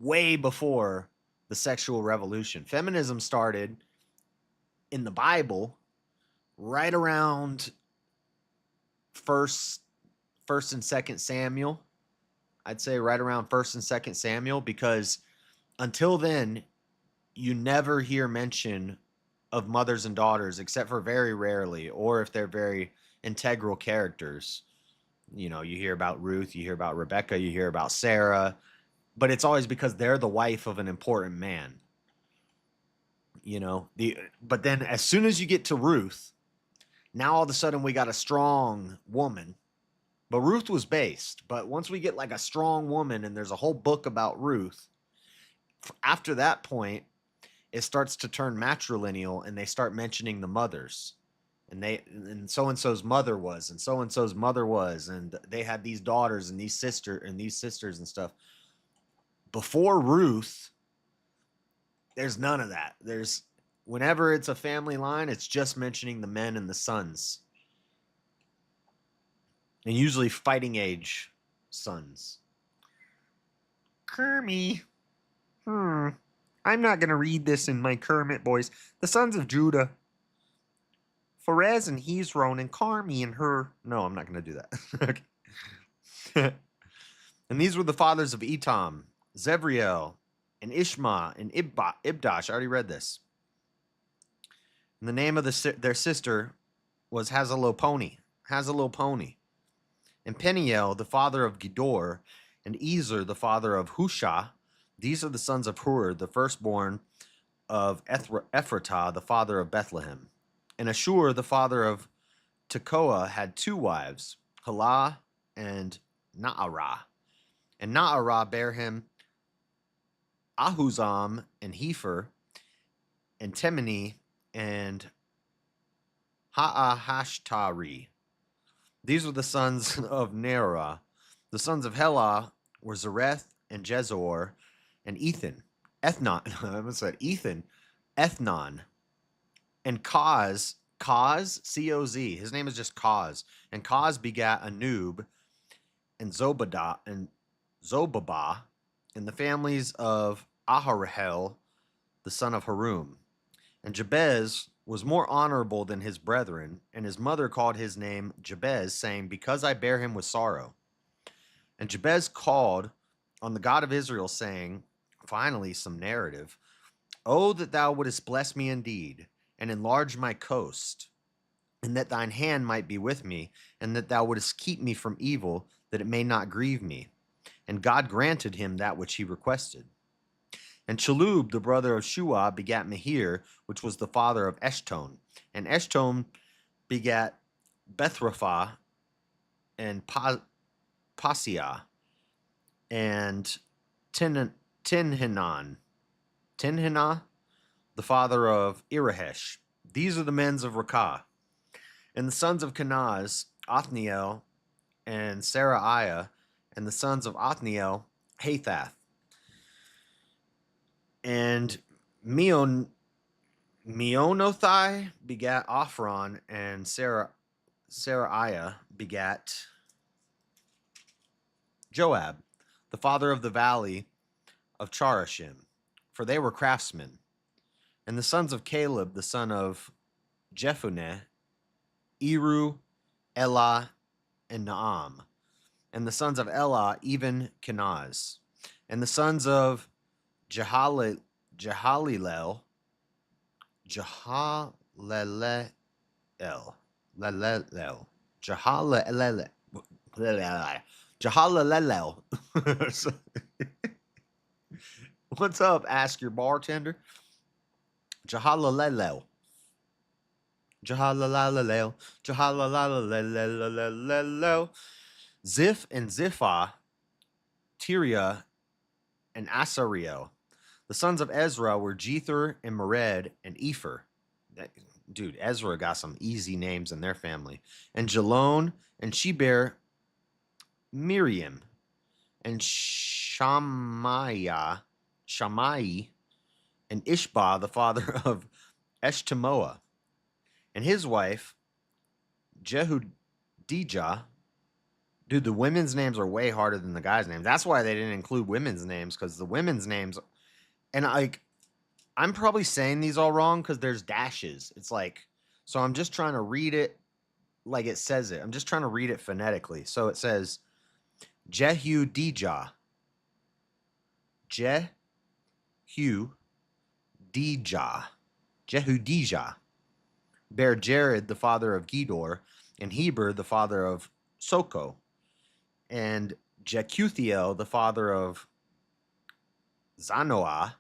way before the sexual revolution. Feminism started in the Bible right around first and second Samuel. I'd say right around first and second Samuel, because until then you never hear mention of mothers and daughters except for very rarely, or if they're very integral characters. You know, you hear about Ruth, you hear about Rebecca, you hear about Sarah, but it's always because they're the wife of an important man. You know, but then as soon as you get to Ruth, now all of a sudden we got a strong woman. But Ruth was based. But once we get like a strong woman and there's a whole book about Ruth, after that point, it starts to turn matrilineal and they start mentioning the mothers. And so and so's mother was, and so and so's mother was, and they had these daughters and these sisters and stuff. Before Ruth, there's none of that. Whenever it's a family line, it's just mentioning the men and the sons. And usually fighting age sons. Kermie. I'm not going to read this in my Kermit voice. The sons of Judah. Pharez and Hezron and Carmi and her. No, I'm not going to do that. Okay. And these were the fathers of Etam, Zevriel, and Ishma, and Ibdash. I already read this. And the name of their sister was Hazaloponi. And Peniel, the father of Gedor, and Ezer, the father of Husha. These are the sons of Hur, the firstborn of Ephratah, the father of Bethlehem. And Ashur, the father of Tekoa, had 2 wives, Halah and Naarah. And Naarah bare him Ahuzam and Hefer, and Temeni and Haahashtari. These were the sons of Nerah. The sons of Helah were Zareth and Jezor and Ethan. Ethnon. I almost said Ethan. Ethnon. And Koz, C-O-Z. His name is just Koz. And Koz begat Anub and Zobabah in the families of Aharhel, the son of Harum. And Jabez was more honorable than his brethren, and his mother called his name Jabez, saying, because I bear him with sorrow. And Jabez called on the God of Israel, saying, finally some narrative, oh, that thou wouldest bless me indeed, and enlarge my coast, and that thine hand might be with me, and that thou wouldest keep me from evil, that it may not grieve me. And God granted him that which he requested. And Chalub, the brother of Shua, begat Mehir, which was the father of Eshton. And Eshton begat Bethraphah and Pasiah and Tinhinan, the father of Irahesh. These are the men of Rakah. And the sons of Kenaz, Othniel and Seraiah, and the sons of Othniel, Hathath. And Meonothai begat Ophron, and Seraiah begat Joab, the father of the valley of Charashim, for they were craftsmen. And the sons of Caleb, the son of Jephunneh, Eru, Elah, and Naam. And the sons of Elah, even Kenaz. And the sons of Jehalelel, Jehalelel, Jehalelel. What's up? Ask your bartender. Jehalelel. Ziph and Ziphah, Tiria, and Asariel. The sons of Ezra were Jether and Mered and Epher. dude, Ezra got some easy names in their family. And Jalon, and she bare Miriam, and Shammai, and Ishba, the father of Eshtemoa, and his wife, Jehudijah. Dude, the women's names are way harder than the guys' names. That's why they didn't include women's names, because the women's names, and I'm probably saying these all wrong because there's dashes. It's like, so I'm just trying to read it like it says it. I'm just trying to read it phonetically. So it says Jehudijah. Jehudijah. Jehudijah. Bear Jared, the father of Gedor, and Heber, the father of Soko, and Jekuthiel, the father of Zanoah.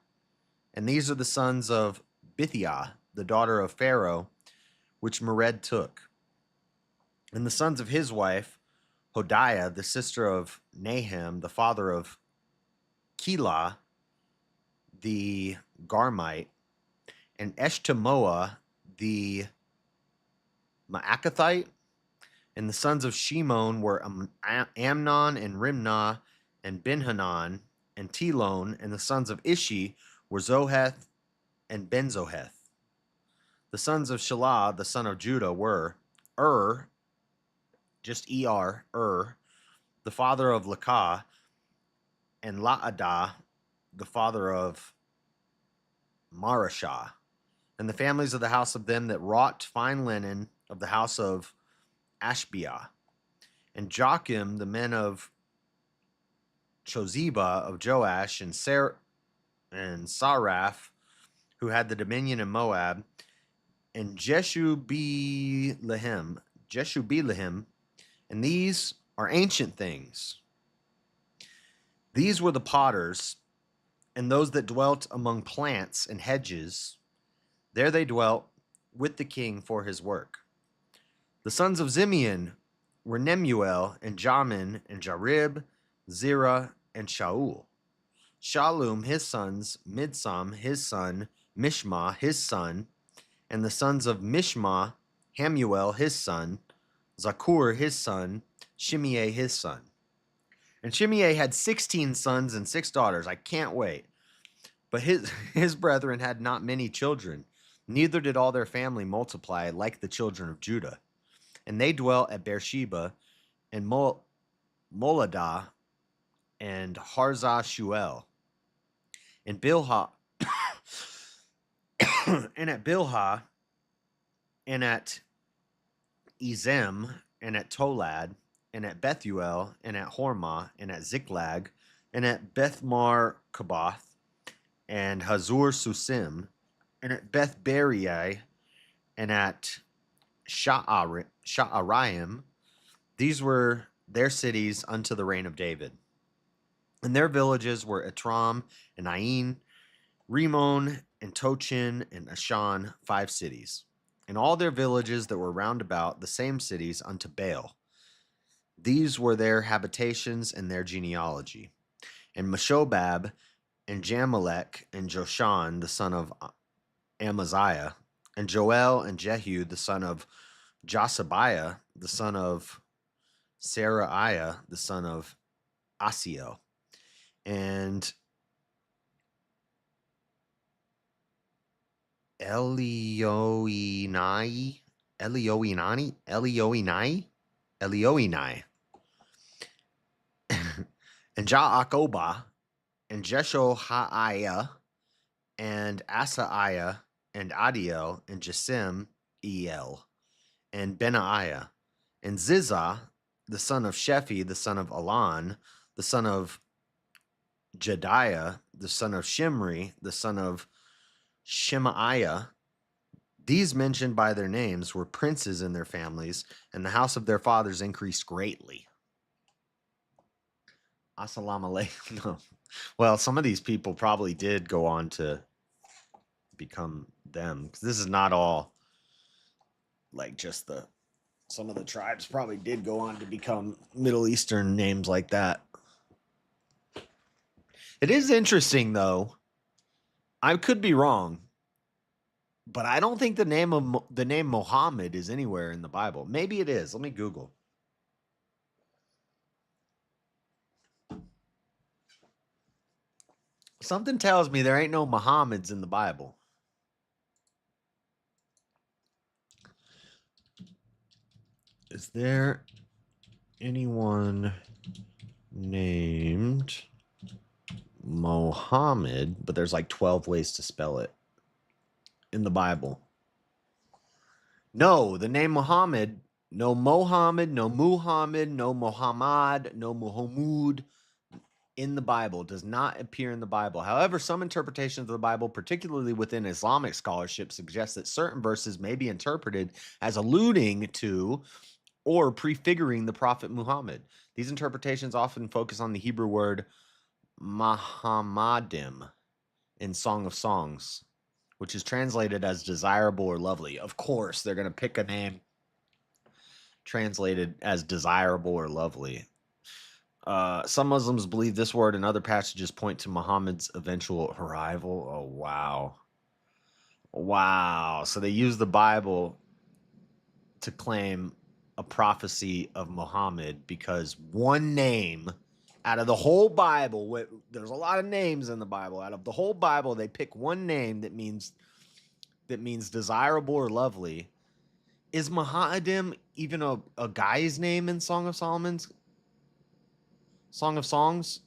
And these are the sons of Bithiah, the daughter of Pharaoh, which Mered took. And the sons of his wife, Hodiah, the sister of Nahum, the father of Keilah, the Garmite, and Eshtemoa, the Maacathite. And the sons of Shimon were Amnon and Rimnah and Benhanan and Telon. And the sons of Ishi were Zoheth and Benzoheth. The sons of Shelah, the son of Judah, were just Er, the father of Lakah, and Laadah, the father of Marashah. And the families of the house of them that wrought fine linen of the house of Ashbiah. And Joachim, the men of Chozeba of Joash, and Saraph, who had the dominion in Moab, and Jeshubilehem, and these are ancient things. These were the potters, and those that dwelt among plants and hedges. There they dwelt with the king for his work. The sons of Simeon were Nemuel, and Jamin, and Jarib, Zerah, and Shaul. Shallum, his sons, Midsam, his son, Mishma, his son, and the sons of Mishma, Hamuel, his son, Zakur, his son, Shimei, his son. And Shimei had 16 sons and 6 daughters. I can't wait. But his brethren had not many children, neither did all their family multiply like the children of Judah. And they dwelt at Beersheba, and Moladah, and Harzah Shuel, and Bilhah, and at Bilhah, and at Ezem, and at Tolad, and at Bethuel, and at Hormah, and at Ziklag, and at Bethmar Kabath, and Hazur Susim, and at Beth Berai, and at Sha'araim. These were their cities unto the reign of David. And their villages were Etram, and Ain, Rimon, and Tochin, and Ashan, 5 cities. And all their villages that were round about, the same cities unto Baal. These were their habitations and their genealogy. And Meshobab, and Jamelech, and Joshan, the son of Amaziah, and Joel, and Jehu, the son of Josabiah, the son of Seraiah, the son of Asiel, and Elioenai, and Jaakobah, and Jeshohaiah, and Asaiah, and Adiel, and Jesim, and Benaiah, and Zizah, the son of Shephi, the son of Elan, the son of Jediah, the son of Shimri, the son of Shemaiah. These mentioned by their names were princes in their families, and the house of their fathers increased greatly. Assalamu alaikum. No. Well, some of these people probably did go on to become them, because this is not all like just some of the tribes probably did go on to become Middle Eastern names like that. It is interesting, though. I could be wrong, But I don't think the name Muhammad is anywhere in the Bible. Maybe it is. Let me Google. Something tells me there ain't no Muhammads in the Bible. Is there anyone named Mohammed? But there's like 12 ways to spell it in the Bible. No, the name Muhammad, no Mohammed, no Muhammad, no Muhammad, no Muhammad in the Bible does not appear in the Bible. However, some interpretations of the Bible, particularly within Islamic scholarship, suggest that certain verses may be interpreted as alluding to or prefiguring the Prophet Muhammad. These interpretations often focus on the Hebrew word Mahamadim in Song of Songs, which is translated as desirable or lovely. Of course, they're going to pick a name translated as desirable or lovely. Some Muslims believe this word and other passages point to Muhammad's eventual arrival. Oh, wow. Wow. So they use the Bible to claim a prophecy of Muhammad because one name out of the whole Bible, there's a lot of names in the Bible. Out of the whole Bible, they pick one name that means desirable or lovely. Is Muhammadim even a guy's name in Song of Solomon's? Song of Songs?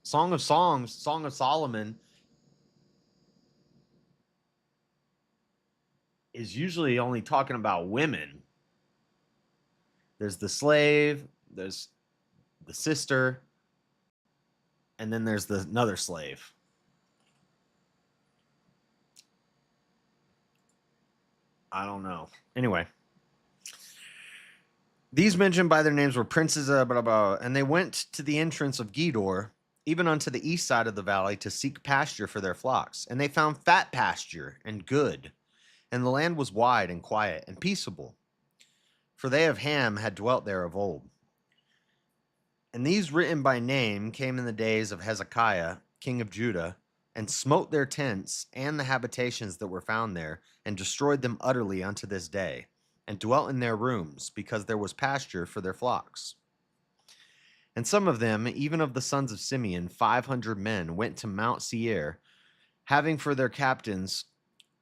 Song of Songs, Song of Solomon is usually only talking about women. There's the slave, there's the sister, and then there's another slave. I don't know. Anyway, these mentioned by their names were princes, blah, blah, blah, and they went to the entrance of Gedor, even unto the east side of the valley, to seek pasture for their flocks. And they found fat pasture and good, and the land was wide and quiet and peaceable. For they of Ham had dwelt there of old. And these written by name came in the days of Hezekiah, king of Judah, and smote their tents and the habitations that were found there, and destroyed them utterly unto this day, and dwelt in their rooms, because there was pasture for their flocks. And some of them, even of the sons of Simeon, 500 men, went to Mount Seir, having for their captains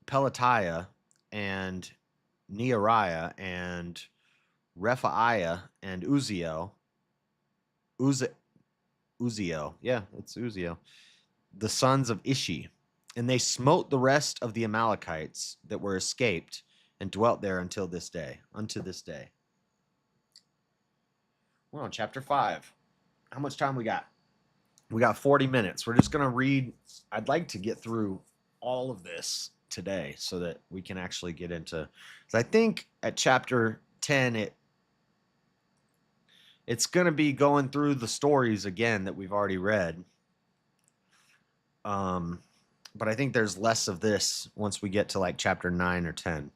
Pelatiah and Neariah and Rephaiah and Uzziel. Uzziel, yeah, it's Uzziel, the sons of Ishi. And they smote the rest of the Amalekites that were escaped, and dwelt there unto this day. We're on chapter 5. How much time we got? We got 40 minutes. We're just going to read. I'd like to get through all of this today so that we can actually get into. Because I think at chapter 10, it's going to be going through the stories again that we've already read. But I think there's less of this once we get to like chapter 9 or 10.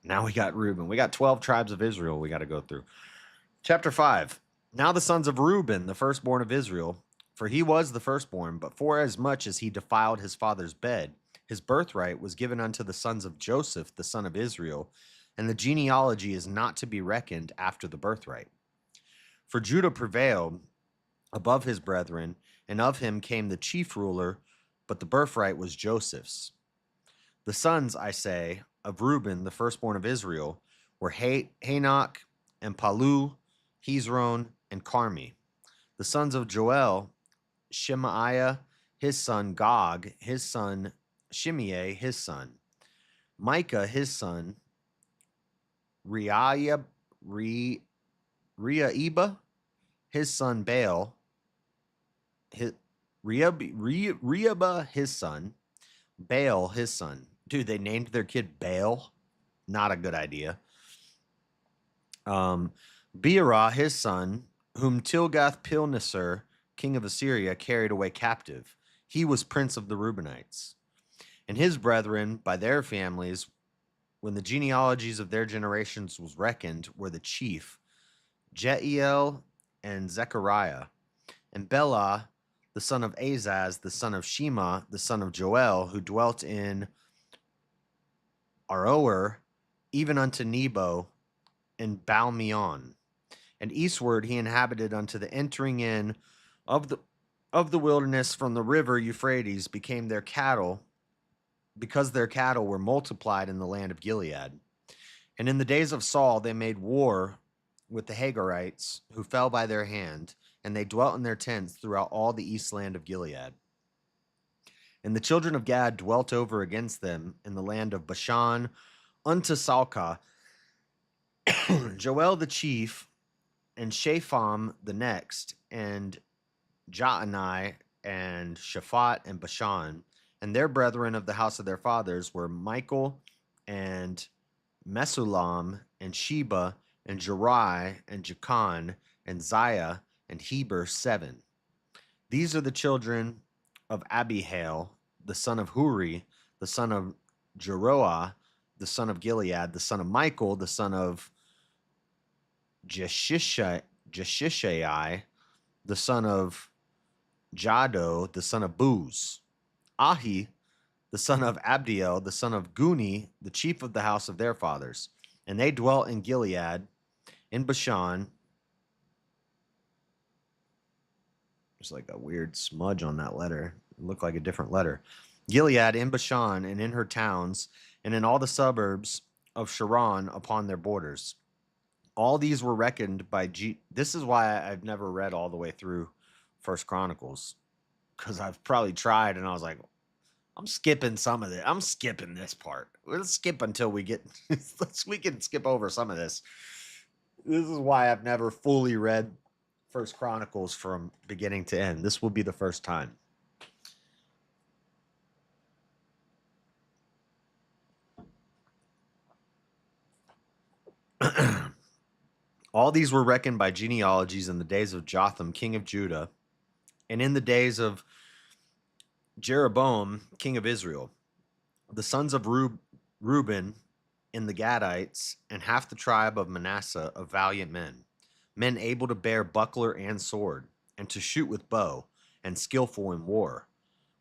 Now we got Reuben. We got 12 tribes of Israel we got to go through. Chapter 5. Now the sons of Reuben, the firstborn of Israel, for he was the firstborn, but forasmuch as he defiled his father's bed, his birthright was given unto the sons of Joseph, the son of Israel, and the genealogy is not to be reckoned after the birthright. For Judah prevailed above his brethren, and of him came the chief ruler, but the birthright was Joseph's. The sons, I say, of Reuben, the firstborn of Israel, were Hanok and Palu, Hezron, and Carmi. The sons of Joel, Shemaiah, his son, Gog, his son, Shimei, his son, Micah, his son, Reaiba, his son, Baal, Reaba, his son, Baal, his son. Dude, they named their kid Baal. Not a good idea. Beerah, his son, whom Tilgath-Pilneser, king of Assyria, carried away captive. He was prince of the Reubenites. And his brethren, by their families, when the genealogies of their generations was reckoned, were the chief, Jeiel and Zechariah. And Bela, the son of Azaz, the son of Shema, the son of Joel, who dwelt in Aroer, even unto Nebo and Balmeon. And eastward he inhabited unto the entering in of the wilderness from the river Euphrates became their cattle, because their cattle were multiplied in the land of Gilead. And in the days of Saul they made war with the Hagarites, who fell by their hand, and they dwelt in their tents throughout all the east land of Gilead. And the children of Gad dwelt over against them in the land of Bashan unto Salcah, Joel the chief, and Shapham the next, and Jaanai, and Shaphat, and Bashan. And their brethren of the house of their fathers were Michael, and Mesulam, and Sheba, and Jerai, and Jachan, and Ziah, and Heber, 7. These are the children of Abihail, the son of Huri, the son of Jeroah, the son of Gilead, the son of Michael, the son of Jeshishai, the son of Jado, the son of Buz, Ahi, the son of Abdiel, the son of Guni, the chief of the house of their fathers. And they dwelt in Gilead, in Bashan. There's like a weird smudge on that letter. It looked like a different letter. Gilead, in Bashan, and in her towns, and in all the suburbs of Sharon upon their borders. All these were reckoned by This is why I've never read all the way through First Chronicles, because I've probably tried and I was like, I'm skipping some of it. I'm skipping this part. Let's skip until we get. We can skip over some of this. This is why I've never fully read First Chronicles from beginning to end. This will be the first time. All these were reckoned by genealogies in the days of Jotham, king of Judah, and in the days of Jeroboam, king of Israel. The sons of Reuben and the Gadites, and half the tribe of Manasseh, of valiant men, men able to bear buckler and sword, and to shoot with bow, and skillful in war,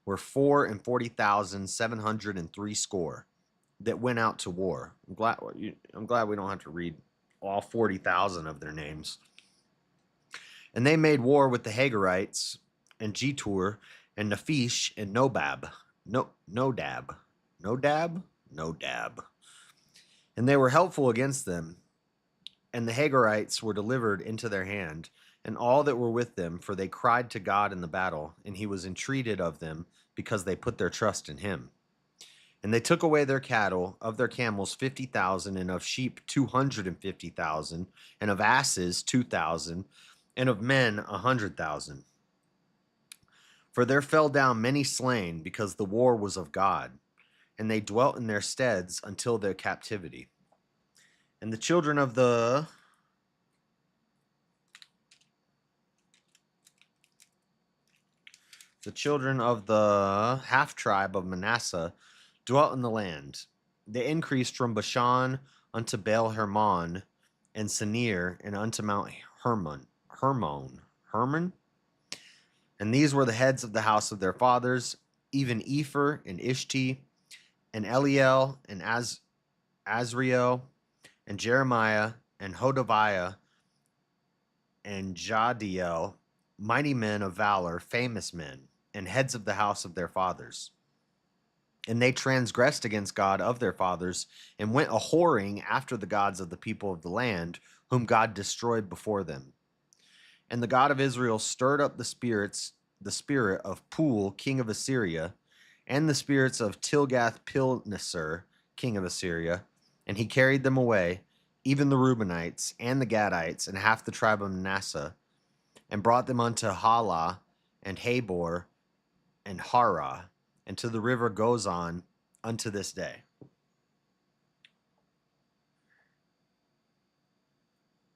were 40,703 that went out to war. I'm glad we don't have to read all 40,000 of their names. And they made war with the Hagarites, and Jetur, and Nephish, and Nodab. And they were helpful against them. And the Hagarites were delivered into their hand, and all that were with them, for they cried to God in the battle, and he was entreated of them, because they put their trust in him. And they took away their cattle, of their camels 50,000, and of sheep 250,000, and of asses 2,000, and of men 100,000. For there fell down many slain, because the war was of God, and they dwelt in their steads until their captivity. And the children of the half tribe of Manasseh dwelt in the land. They increased from Bashan unto Baal Hermon, and Senir, and unto Mount Hermon. And these were the heads of the house of their fathers, even Epher, and Ishti, and Eliel, and Azriel, and Jeremiah, and Hodaviah, and Jadiel, mighty men of valor, famous men, and heads of the house of their fathers. And they transgressed against God of their fathers, and went a whoring after the gods of the people of the land, whom God destroyed before them. And the God of Israel stirred up the spirit of Pul, king of Assyria, and the spirits of Tilgath-Pilneser, king of Assyria, and he carried them away, even the Reubenites, and the Gadites, and half the tribe of Manasseh, and brought them unto Hala, and Habor, and Hara, and to the river Gozan unto this day.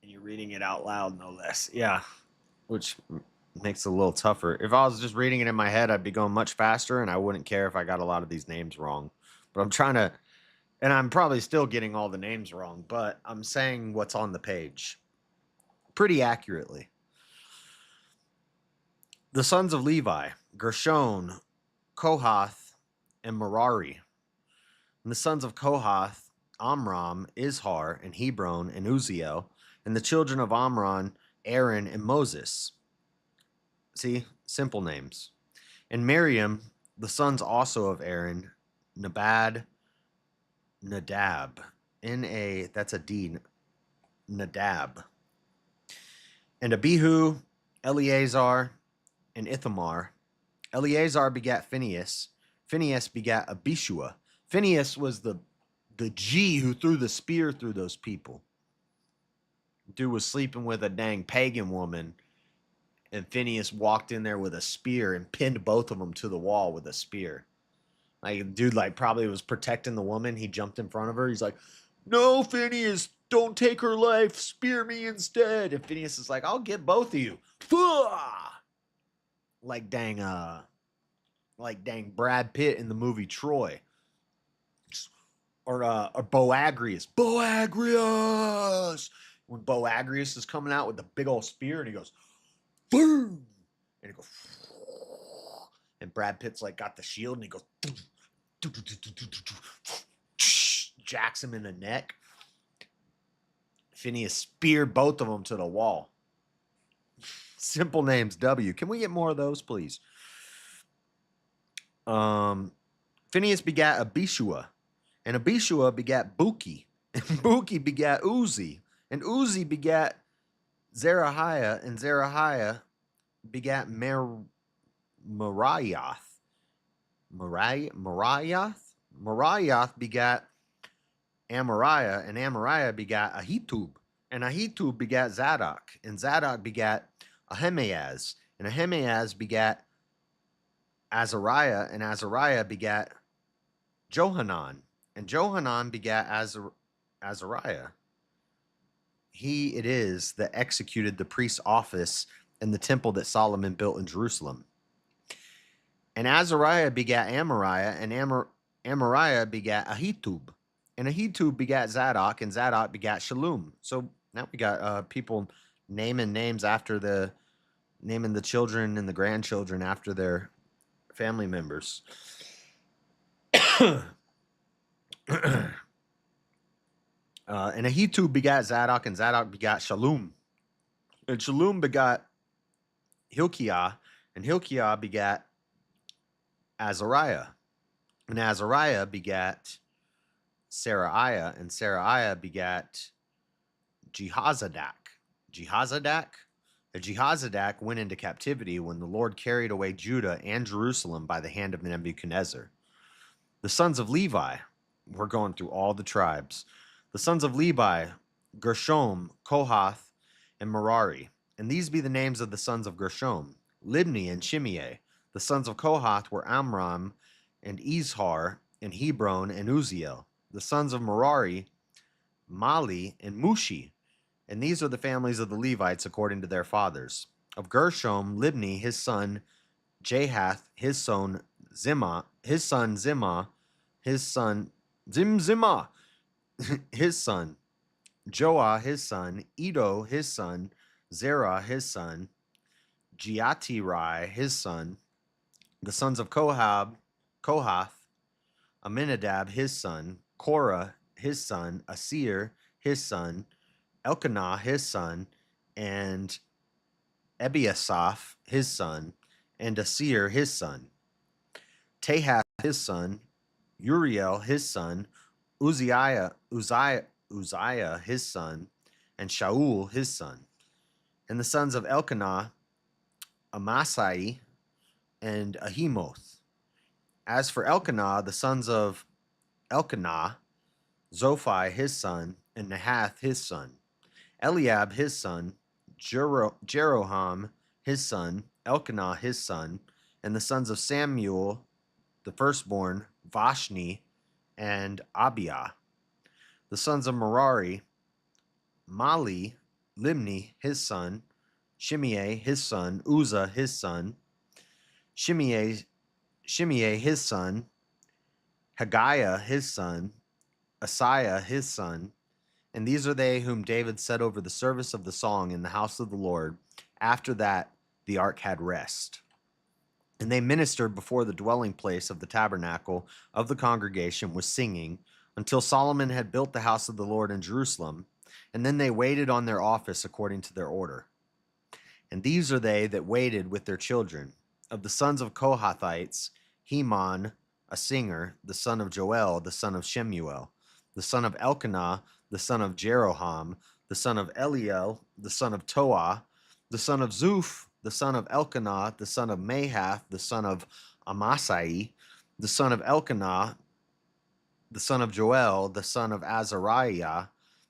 And you're reading it out loud, no less. Yeah, which makes it a little tougher. If I was just reading it in my head, I'd be going much faster, and I wouldn't care if I got a lot of these names wrong. But I'm trying to, and I'm probably still getting all the names wrong, but I'm saying what's on the page pretty accurately. The sons of Levi, Gershon, Kohath, and Merari. And the sons of Kohath, Amram, Izhar, and Hebron, and Uziel. And the children of Amram, Aaron, and Moses. See, simple names. And Miriam, the sons also of Aaron, Nadab, that's a D, Nadab. And Abihu, Eleazar, and Ithamar. Eleazar begat Phinehas. Phinehas begat Abishua. Phinehas was the G who threw the spear through those people. Dude was sleeping with a dang pagan woman, and Phinehas walked in there with a spear and pinned both of them to the wall with a spear. Like, dude, like, probably was protecting the woman. He jumped in front of her. He's like, "No, Phineas, don't take her life. Spear me instead." And Phineas is like, "I'll get both of you." Like dang Brad Pitt in the movie Troy. Or Boagrius. Boagrius! When Boagrius is coming out with the big old spear and he goes, boom! And he goes, and Brad Pitt's like got the shield and he goes, jacks him in the neck. Phineas speared both of them to the wall. Simple names, W. Can we get more of those, please? Phineas begat Abishua, and Abishua begat Buki, and Buki begat Uzi, and Uzi begat Zerahiah, and Zerahiah begat Meraioth. Meraioth begat Amariah, and Amariah begat Ahitub, and Ahitub begat Zadok, and Zadok begat Ahimaaz, and Ahimaaz begat Azariah, and Azariah begat Johanan, and Johanan begat Azariah. He it is that executed the priest's office in the temple that Solomon built in Jerusalem. And Azariah begat Amariah, and Amariah begat Ahitub, and Ahitub begat Zadok, and Zadok begat Shalom. So now we got people naming names after naming the children and the grandchildren after their family members. And Ahitub begat Zadok, and Zadok begat Shalom. And Shalom begat Hilkiah, and Hilkiah begat Azariah. And Azariah begat Seraiah, and Seraiah begat Jehozadak. And Jehozadak went into captivity when the Lord carried away Judah and Jerusalem by the hand of Nebuchadnezzar. The sons of Levi, we're going through all the tribes. The sons of Levi, Gershom, Kohath, and Merari. And these be the names of the sons of Gershom, Libni and Shimei. The sons of Kohath were Amram and Izhar and Hebron and Uziel. The sons of Merari, Mali and Mushi. And these are the families of the Levites according to their fathers. Of Gershom, Libni, his son Jahath, his son Zimah, his son Zimah, his son Zimzimah, his son Joah, his son Edo, his son Zerah, his son Jeatirai, his son. The sons of Kohath, Aminadab, his son, Korah, his son, Asir, his son, Elkanah, his son, and Ebiasaph, his son, and Asir, his son. Tahath, his son, Uriel, his son, Uzziah, his son, and Shaul, his son. And the sons of Elkanah, Amasai, and Ahimoth. As for Elkanah, the sons of Elkanah, Zophai, his son, and Nahath, his son. Eliab, his son, Jeroham, his son, Elkanah, his son, and the sons of Samuel, the firstborn, Vashni, and Abiah. The sons of Merari, Mali, Limni, his son, Shimei, his son, Uzzah, his son, Shimei, his son, Haggiah, his son, Asaiah, his son. And these are they whom David set over the service of the song in the house of the Lord. After that, the ark had rest. And they ministered before the dwelling place of the tabernacle of the congregation with singing, until Solomon had built the house of the Lord in Jerusalem. And then they waited on their office according to their order. And these are they that waited with their children. Of the sons of Kohathites, Heman, a singer, the son of Joel, the son of Shemuel, the son of Elkanah, the son of Jeroham, the son of Eliel, the son of Toah, the son of Zuph, the son of Elkanah, the son of Mahath, the son of Amasai, the son of Elkanah, the son of Joel, the son of Azariah,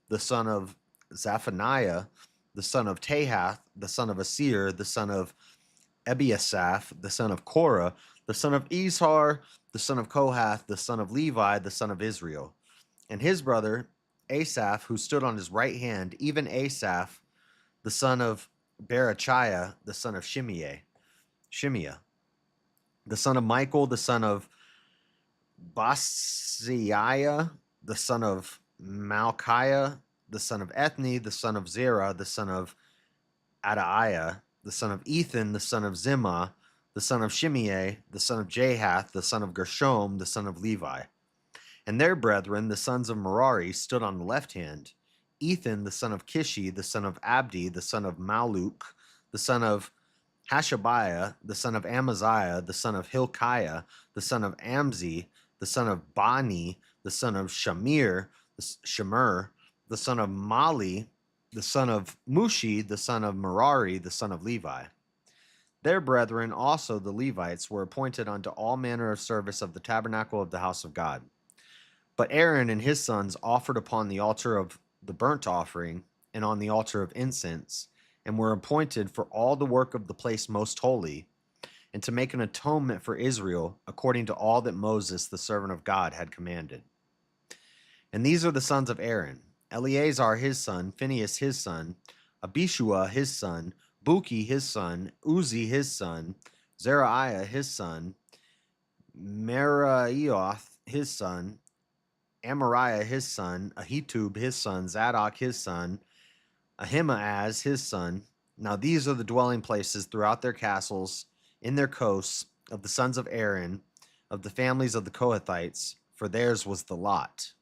the son of Zephaniah, the son of Tahath, the son of Asir, the son of Ebiasaph, the son of Korah, the son of Izhar, the son of Kohath, the son of Levi, the son of Israel, and his brother Asaph, who stood on his right hand, even Asaph, the son of Berechiah, the son of Shimea, the son of Michael, the son of Basiah, the son of Malchiah, the son of Ethni, the son of Zerah, the son of Adaiah, the son of Ethan, the son of Zimmah, the son of Shimei, the son of Jahath, the son of Gershom, the son of Levi. And their brethren, the sons of Merari, stood on the left hand. Ethan, the son of Kishi, the son of Abdi, the son of Maluk, the son of Hashabiah, the son of Amaziah, the son of Hilkiah, the son of Amzi, the son of Bani, the son of Shemer, the son of Mali, the son of Mushi, the son of Merari, the son of Levi. Their brethren also, the Levites, were appointed unto all manner of service of the tabernacle of the house of God. But Aaron and his sons offered upon the altar of the burnt offering and on the altar of incense, and were appointed for all the work of the place most holy, and to make an atonement for Israel, according to all that Moses, the servant of God, had commanded. And these are the sons of Aaron: Eleazar his son, Phinehas his son, Abishua his son, Buki his son, Uzi his son, Zerahiah his son, Meraioth his son, Amariah his son, Ahitub his son, Zadok his son, Ahimaaz his son. Now these are the dwelling places throughout their castles, in their coasts, of the sons of Aaron, of the families of the Kohathites, for theirs was the lot.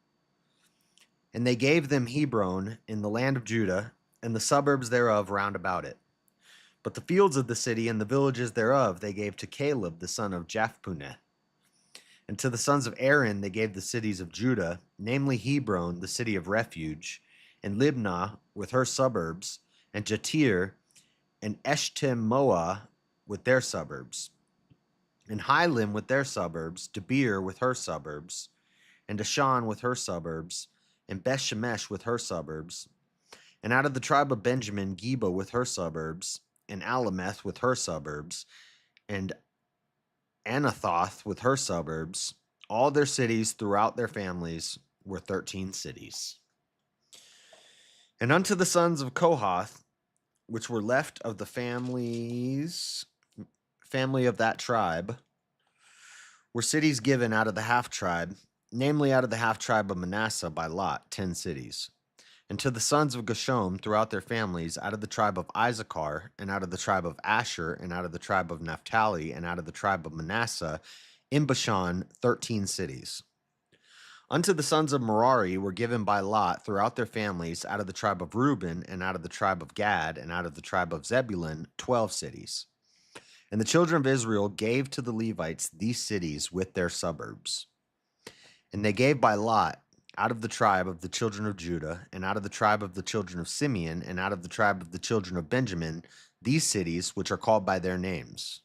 And they gave them Hebron in the land of Judah, and the suburbs thereof round about it. But the fields of the city and the villages thereof they gave to Caleb the son of Jephuneh. And to the sons of Aaron they gave the cities of Judah, namely Hebron, the city of refuge, and Libnah with her suburbs, and Jatir, and Eshtemoa with their suburbs, and Hilim with their suburbs, Debir with her suburbs, and Ashan with her suburbs, and Bethshemesh with her suburbs. And out of the tribe of Benjamin, Geba with her suburbs, and Alameth with her suburbs, and Anathoth with her suburbs. All their cities throughout their families were 13 cities. And unto the sons of Kohath, which were left of the family of that tribe, were cities given out of the half tribe, namely out of the half tribe of Manasseh by lot, 10 cities. And to the sons of Gershom throughout their families, out of the tribe of Issachar, and out of the tribe of Asher, and out of the tribe of Naphtali, and out of the tribe of Manasseh, in Bashan, 13 cities. Unto the sons of Merari were given by lot throughout their families, out of the tribe of Reuben, and out of the tribe of Gad, and out of the tribe of Zebulun, 12 cities. And the children of Israel gave to the Levites these cities with their suburbs. And they gave by lot, out of the tribe of the children of Judah, and out of the tribe of the children of Simeon, and out of the tribe of the children of Benjamin, these cities which are called by their names.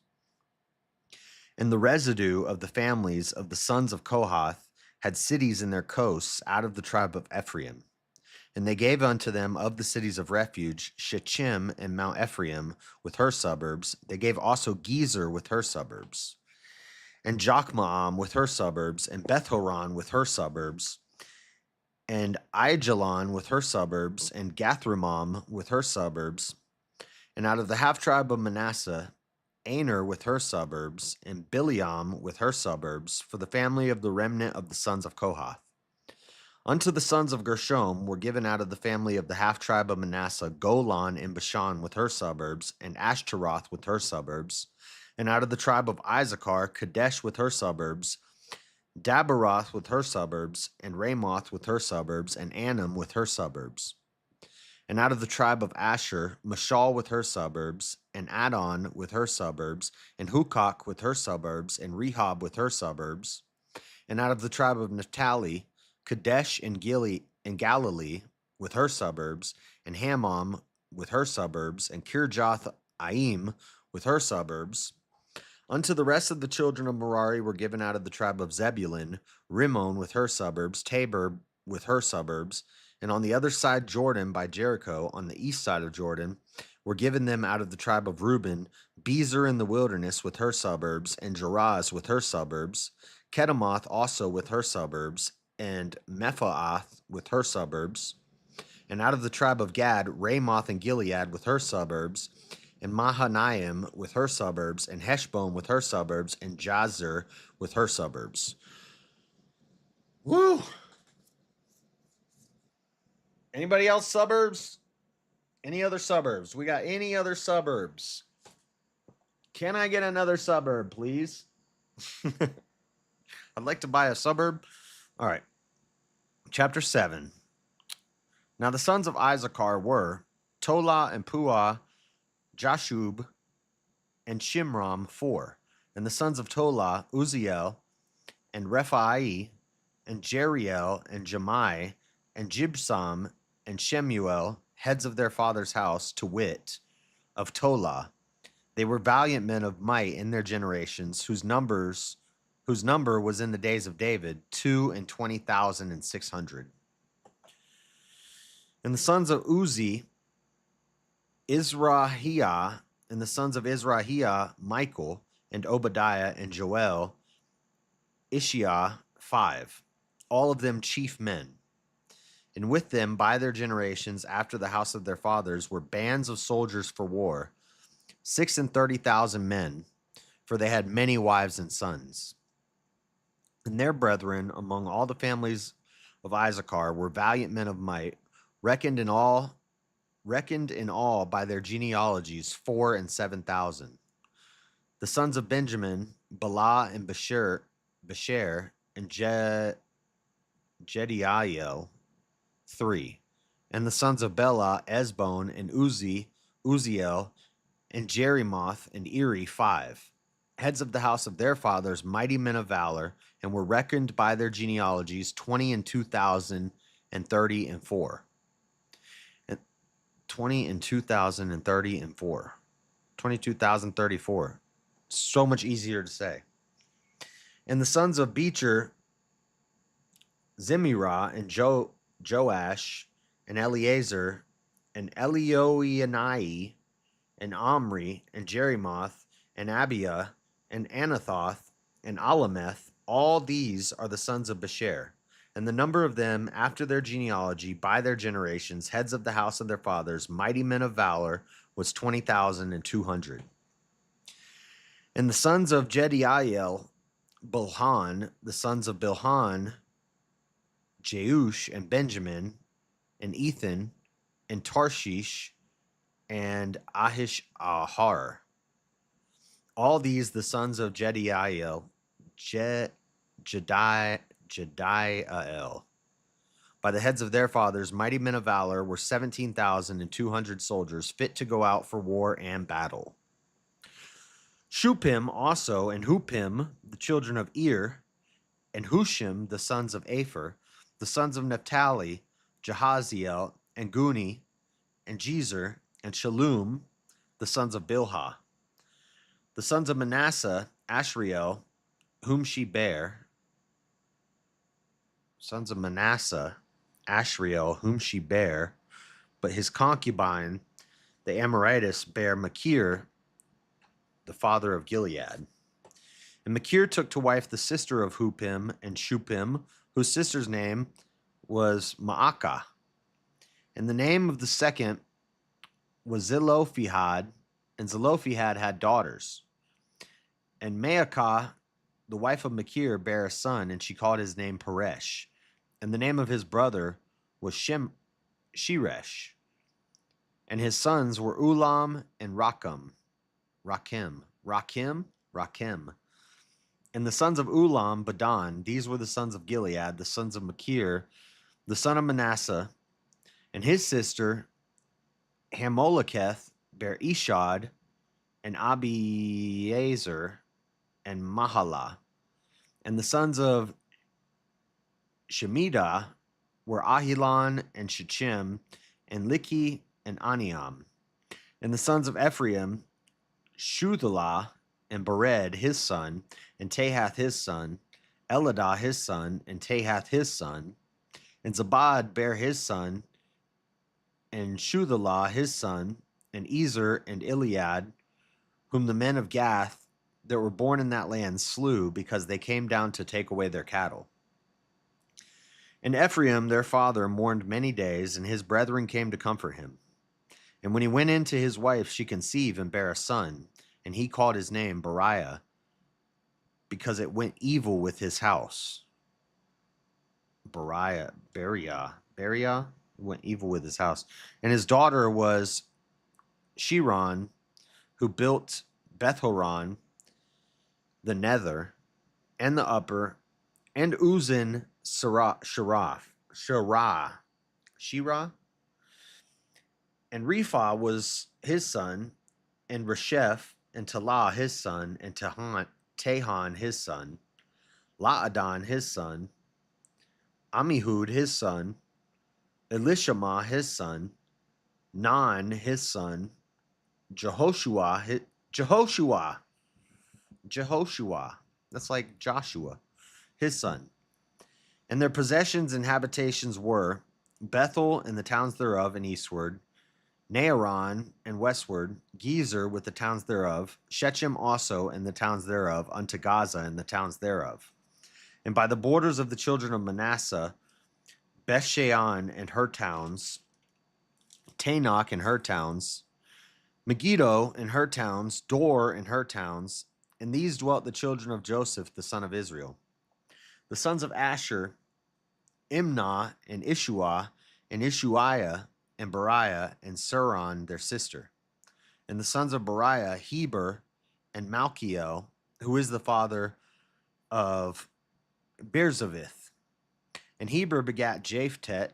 And the residue of the families of the sons of Kohath had cities in their coasts out of the tribe of Ephraim. And they gave unto them of the cities of refuge Shechem and Mount Ephraim with her suburbs. They gave also Gezer with her suburbs, and Jokmaam with her suburbs, and Bethhoron with her suburbs, and Aijalon with her suburbs, and Gathrimam with her suburbs. And out of the half tribe of Manasseh, Aner with her suburbs, and Bileam with her suburbs, for the family of the remnant of the sons of Kohath. Unto the sons of Gershom were given out of the family of the half-tribe of Manasseh, Golan and Bashan with her suburbs, and Ashtaroth with her suburbs. And out of the tribe of Issachar, Kadesh with her suburbs, Dabaroth with her suburbs, and Ramoth with her suburbs, and Anam with her suburbs. And out of the tribe of Asher, Mashal with her suburbs, and Adon with her suburbs, and Hukok with her suburbs, and Rehob with her suburbs. And out of the tribe of Naphtali, Kadesh and Galilee with her suburbs, and Hammam with her suburbs, and Kirjath-Aim with her suburbs. Unto the rest of the children of Merari were given out of the tribe of Zebulun, Rimmon with her suburbs, Tabor with her suburbs, and on the other side Jordan by Jericho, on the east side of Jordan, were given them out of the tribe of Reuben, Bezer in the wilderness with her suburbs, and Jeraz with her suburbs, Kedemoth also with her suburbs, and Mephaath with her suburbs. And out of the tribe of Gad, Ramoth and Gilead with her suburbs, and Mahanaim with her suburbs, and Heshbon with her suburbs, and Jazer with her suburbs. Woo! Anybody else suburbs? Any other suburbs? We got any other suburbs? Can I get another suburb, please? I'd like to buy a suburb. All right. Chapter 7. Now the sons of Issachar were Tola and Puah, Jashub, and Shimram 4. And the sons of Tola, Uzziel, and Rephai, and Jeriel, and Jemai, and Jibsam, and Shemuel, heads of their father's house, to wit, of Tola. They were valiant men of might in their generations, whose number was in the days of David 22,600. And the sons of Uzzi, Izrahiah, and the sons of Izrahiah, Michael, and Obadiah, and Joel, Ishiah 5, all of them chief men. And with them, by their generations, after the house of their fathers, were bands of soldiers for war, 36,000 men, for they had many wives and sons. And their brethren among all the families of Issachar were valiant men of might, reckoned in all by their genealogies 4,000 and 7,000. The sons of Benjamin, Bela and Besher, and Jediael 3. And the sons of Bela, Ezbon, and Uzziel, and Jerimoth, and Eri 5. Heads of the house of their fathers, mighty men of valor, and were reckoned by their genealogies 20,030 and 4. 20,030 and 4. 22,034. So much easier to say. And the sons of Becher, Zimirah, and Joash, and Eleazar, and Elioenai, and Omri, and Jerimoth, and Abiah, and Anathoth, and Alameth, all these are the sons of Besher. And the number of them, after their genealogy, by their generations, heads of the house of their fathers, mighty men of valor, was 20,200. And the sons of Jediael, Bilhan, the sons of Bilhan, Jeush, and Benjamin, and Ethan, and Tarshish, and Ahishahar. All these the sons of Jediael, Jediael. By the heads of their fathers, mighty men of valor, were 17,200 soldiers, fit to go out for war and battle. Shupim also, and Hupim, the children of Ir, and Hushim, the sons of Aphir, the sons of Naphtali, Jahaziel, and Guni, and Jezer, and Shalom, the sons of Bilhah. The sons of Manasseh, Ashriel, whom she bare. Sons of Manasseh, Ashriel, whom she bare, but his concubine, the Amorites, bare Machir, the father of Gilead. And Machir took to wife the sister of Hupim and Shupim, whose sister's name was Maacah. And the name of the second was Zelophehad, and Zelophehad had daughters. And Maacah, the wife of Machir, bare a son, and she called his name Peresh. And the name of his brother was Sheresh. And his sons were Ulam and Rakim. And the sons of Ulam, Badan. These were the sons of Gilead, the sons of Machir, the son of Manasseh. And his sister, Hamoleketh, bare Ishad, and Abiezer, and Mahalah. And the sons of Shemidah were Ahilan and Shechem, and Liki and Aniam. And the sons of Ephraim, Shuthelah and Bered his son, and Tahath his son, Eladah his son, and Tahath his son. And Zabad bare his son, and Shuthelah his son, and Ezer and Iliad, whom the men of Gath that were born in that land slew, because they came down to take away their cattle. And Ephraim their father mourned many days, and his brethren came to comfort him. And when he went in to his wife, she conceived and bare a son, and he called his name Beriah, because it went evil with his house. Beriah, went evil with his house. And his daughter was Shiron, who built Beth-horon, the nether, and the upper, and Uzin Shirah. And Rephah was his son, and Resheph, and Talah his son, and Tahan his son, Laadan his son, Amihud his son, Elishama his son, Nan his son, Jehoshua. That's like Joshua, his son. And their possessions and habitations were Bethel and the towns thereof and eastward, Naaran and westward, Gezer with the towns thereof, Shechem also and the towns thereof, unto Gaza and the towns thereof. And by the borders of the children of Manasseh, Bethshean and her towns, Tanakh and her towns, Megiddo and her towns, Dor and her towns, and these dwelt the children of Joseph, the son of Israel. The sons of Asher, Imnah and Ishua, and Ishuiah, and Beriah, and Suron their sister. And the sons of Beriah, Heber, and Malchiel, who is the father of Beerzavith. And Heber begat Japheth,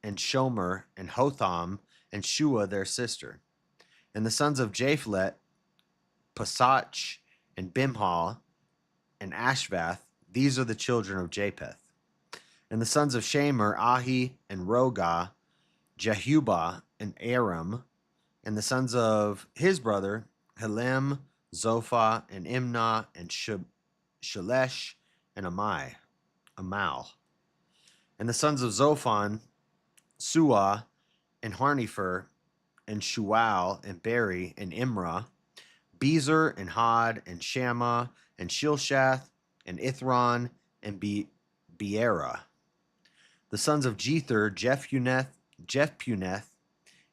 and Shomer, and Hotham, and Shua their sister. And the sons of Japhlet, Pasach, and Bimhal, and Ashvath. These are the children of Japheth. And the sons of Shamer, Ahi, and Rogah, Jehubah, and Aram. And the sons of his brother, Helem, Zophah, and Imnah, and Shelesh, and Amal. And the sons of Zophon, Suah, and Harnefer, and Shual, and Beri, and Imrah, Bezer, and Had, and Shammah, and Shilshath, and Ithron, and Beerah. The sons of Jether, Jephpuneth,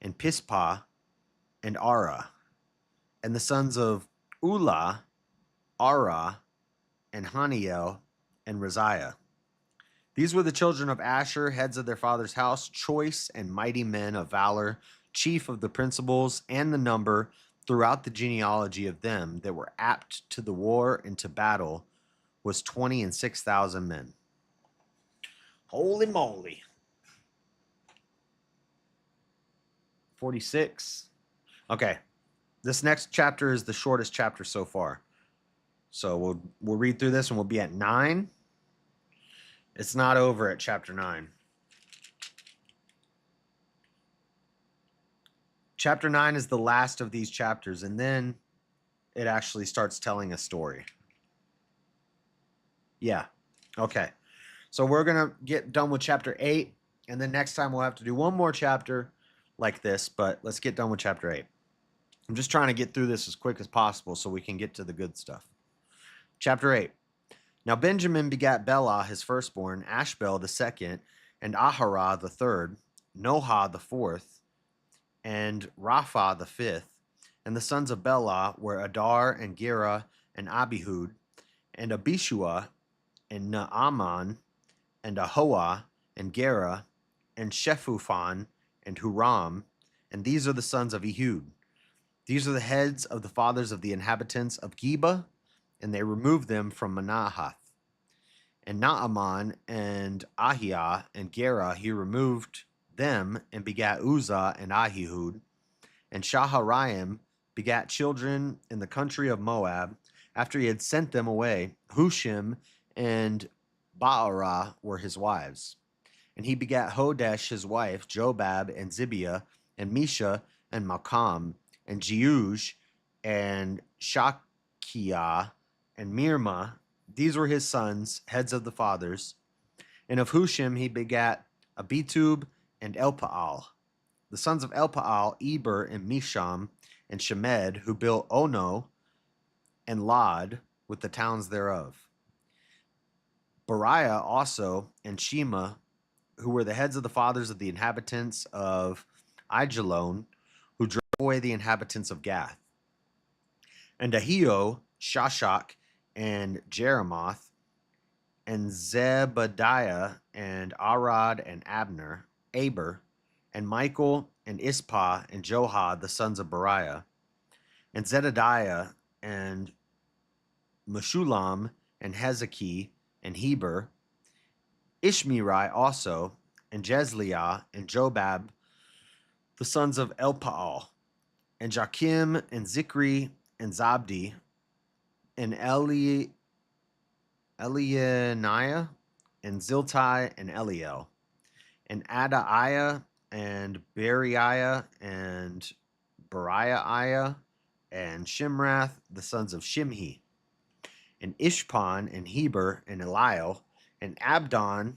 and Pispah, and Ara. And the sons of Ulah, Ara, and Haniel, and Raziah. These were the children of Asher, heads of their father's house, choice and mighty men of valor, chief of the principals, and the number throughout the genealogy of them that were apt to the war and to battle was 26,000 men. Holy moly. 46. Okay. This next chapter is the shortest chapter so far. So we'll read through this and we'll be at 9. It's not over at chapter 9. Chapter 9 is the last of these chapters, and then it actually starts telling a story. Yeah. Okay. So we're going to get done with chapter 8, and then next time we'll have to do one more chapter like this, but let's get done with chapter 8. I'm just trying to get through this as quick as possible so we can get to the good stuff. Chapter 8. Now Benjamin begat Bela his firstborn, Ashbel the second, and Aharah the third, Noha the fourth, and Rapha the fifth. And the sons of Bela were Adar and Gera and Abihud, and Abishua, and Naaman, and Ahoah, and Gera, and Shephuphan, and Huram, and these are the sons of Ehud. These are the heads of the fathers of the inhabitants of Geba, and they removed them from Manahath. And Naaman and Ahiah and Gera he removed them, and begat Uzzah and Ahihud. And Shaharaim begat children in the country of Moab, after he had sent them away. Hushim and Ba'arah were his wives. And he begat Hodesh his wife, Jobab and Zibiah, and Misha and Malcham, and Jeush, and Shakiah, and Mirma. These were his sons, heads of the fathers. And of Hushim he begat Abitub and Elpaal. The sons of Elpaal, Eber and Misham, and Shemed, who built Ono and Lod with the towns thereof. Beriah also and Shema, who were the heads of the fathers of the inhabitants of Aijalon, who drove away the inhabitants of Gath. And Ahio, Shashak, and Jeremoth, and Zebadiah, and Arad, and Abner, Aber, and Michael, and Ispah, and Johad, the sons of Beriah, and Zedadiah, and Meshulam, and Hezekiah, and Heber, Ishmerai also, and Jezliah, and Jobab, the sons of Elpaal, and Jakim, and Zikri, and Zabdi, and Elianiah, and Ziltai, and Eliel, and Adaiah, and Beriah, and Beriah, and Shimrath, the sons of Shimhi, and Ishpan, and Heber, and Eliel, and Abdon,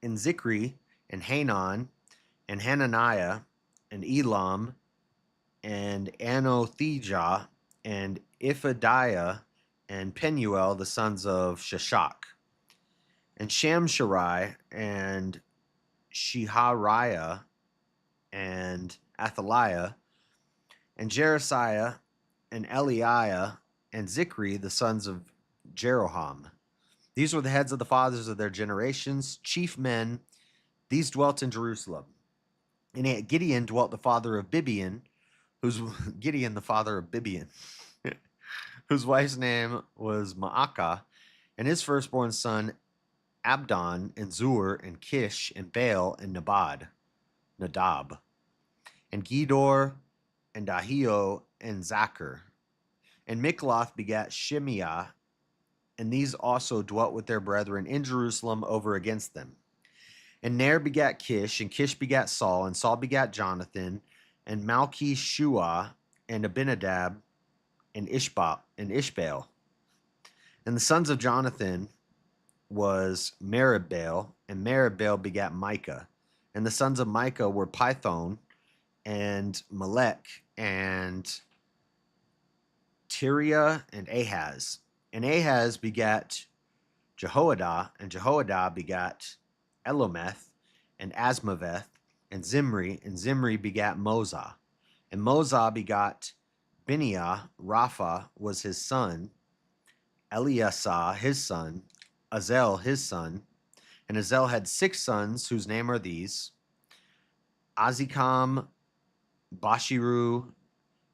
and Zikri, and Hanan, and Hananiah, and Elam, and Anothijah, and Iphadiah, and Penuel, the sons of Shashak, and Shamsharai, and Shehariah, and Athaliah, and Jerasiah, and Eliah, and Zikri, the sons of Jeroham. These were the heads of the fathers of their generations, chief men. These dwelt in Jerusalem. And at Gideon dwelt the father of Bibeon, whose Gideon, the father of Bibeon, whose wife's name was Maacah, and his firstborn son Abdon, and Zur, and Kish, and Baal, and Nadab, and Gedor, and Ahio, and Zachar. And Mikloth begat Shimeah, and these also dwelt with their brethren in Jerusalem over against them. And Ner begat Kish, and Kish begat Saul, and Saul begat Jonathan, and Malchi-Shua, and Abinadab, and Ishbaal. And the sons of Jonathan was Meribbaal, and Meribbaal begat Micah. And the sons of Micah were Python, and Melech, and Tiriah, and Ahaz. And Ahaz begat Jehoiada, and Jehoiada begat Elometh, and Asmaveth, and Zimri begat Moza. And Moza begat Biniah, Rapha was his son, Eliasah his son, Azel his son, and Azel had 6 sons, whose name are these: Azikam, Bashiru,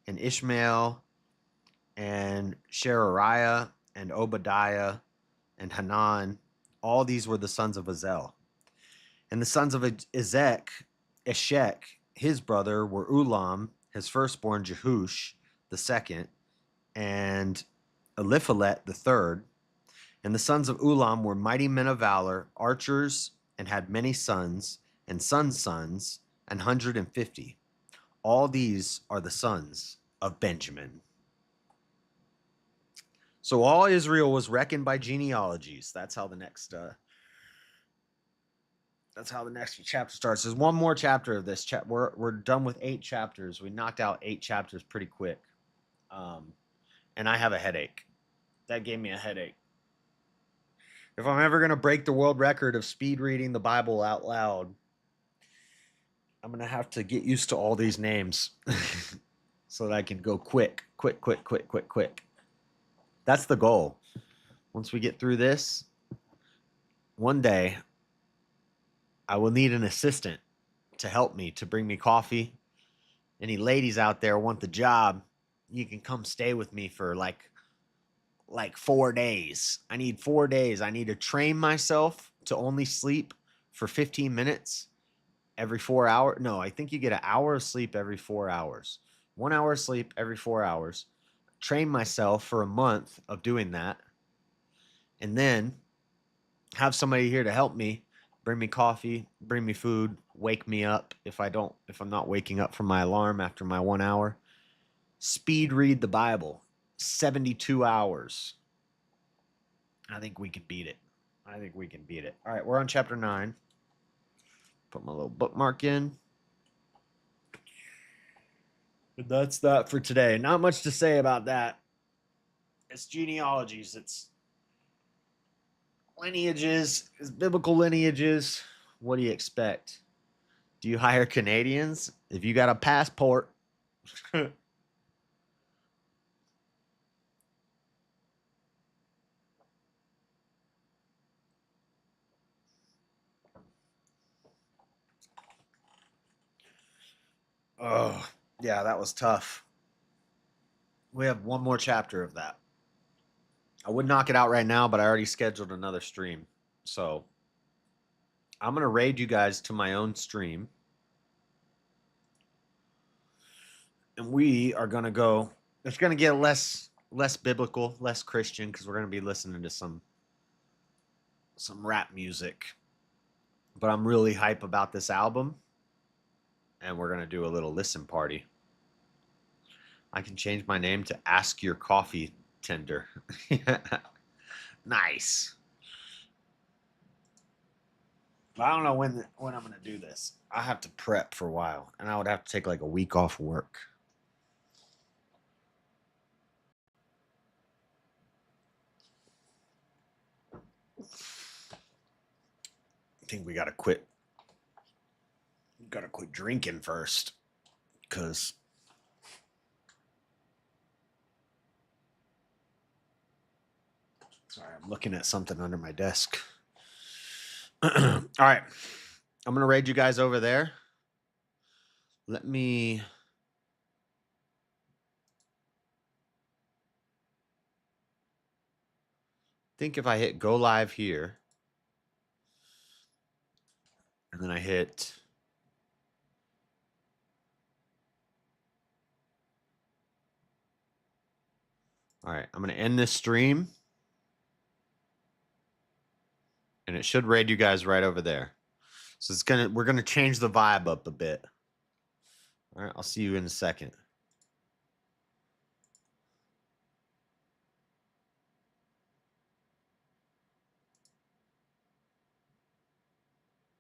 and Ishmael, and Sherariah, and Obadiah, and Hanan. All these were the sons of Azel. And the sons of Eshek, his brother, were Ulam, his firstborn, Jehush, the second, and Eliphalet, the third. And the sons of Ulam were mighty men of valor, archers, and had many sons, and sons, 150. All these are the sons of Benjamin. So all Israel was reckoned by genealogies. That's how the next chapter starts. There's one more chapter of this. We're done with 8 chapters. We knocked out 8 chapters pretty quick. And I have a headache. That gave me a headache. If I'm ever going to break the world record of speed reading the Bible out loud, I'm going to have to get used to all these names so that I can go quick. That's the goal. Once we get through this, one day I will need an assistant to help me, to bring me coffee. Any ladies out there want the job, you can come stay with me for like 4 days. I need 4 days. I need to train myself to only sleep for 15 minutes every 4 hours. No, I think you get an hour of sleep every 4 hours. 1 hour of sleep every 4 hours. Train myself for a month of doing that. And then have somebody here to help me, bring me coffee, bring me food, wake me up if I'm not waking up from my alarm after my 1 hour. Speed read the Bible, 72 hours. I think we can beat it. I think we can beat it. All right, we're on chapter 9. Put my little bookmark in. And that's that for today. Not much to say about that. It's genealogies. It's lineages. It's biblical lineages. What do you expect? Do you hire Canadians? If you got a passport. Oh, yeah, that was tough. We have one more chapter of that. I would knock it out right now, but I already scheduled another stream. So I'm going to raid you guys to my own stream. And we are going to go. It's going to get less biblical, less Christian, because we're going to be listening to some rap music. But I'm really hype about this album. And we're going to do a little listen party. I can change my name to Ask Your Coffee Tender. Nice. I don't know when I'm going to do this. I have to prep for a while, and I would have to take like a week off work. I think we got to quit. We got to quit drinking first, because sorry, I'm looking at something under my desk. All right. I'm going to raid you guys over there. Let me think. If I hit go live here, and then I hit all right, I'm going to end this stream, and it should raid you guys right over there. So we're going to change the vibe up a bit. All right, I'll see you in a second.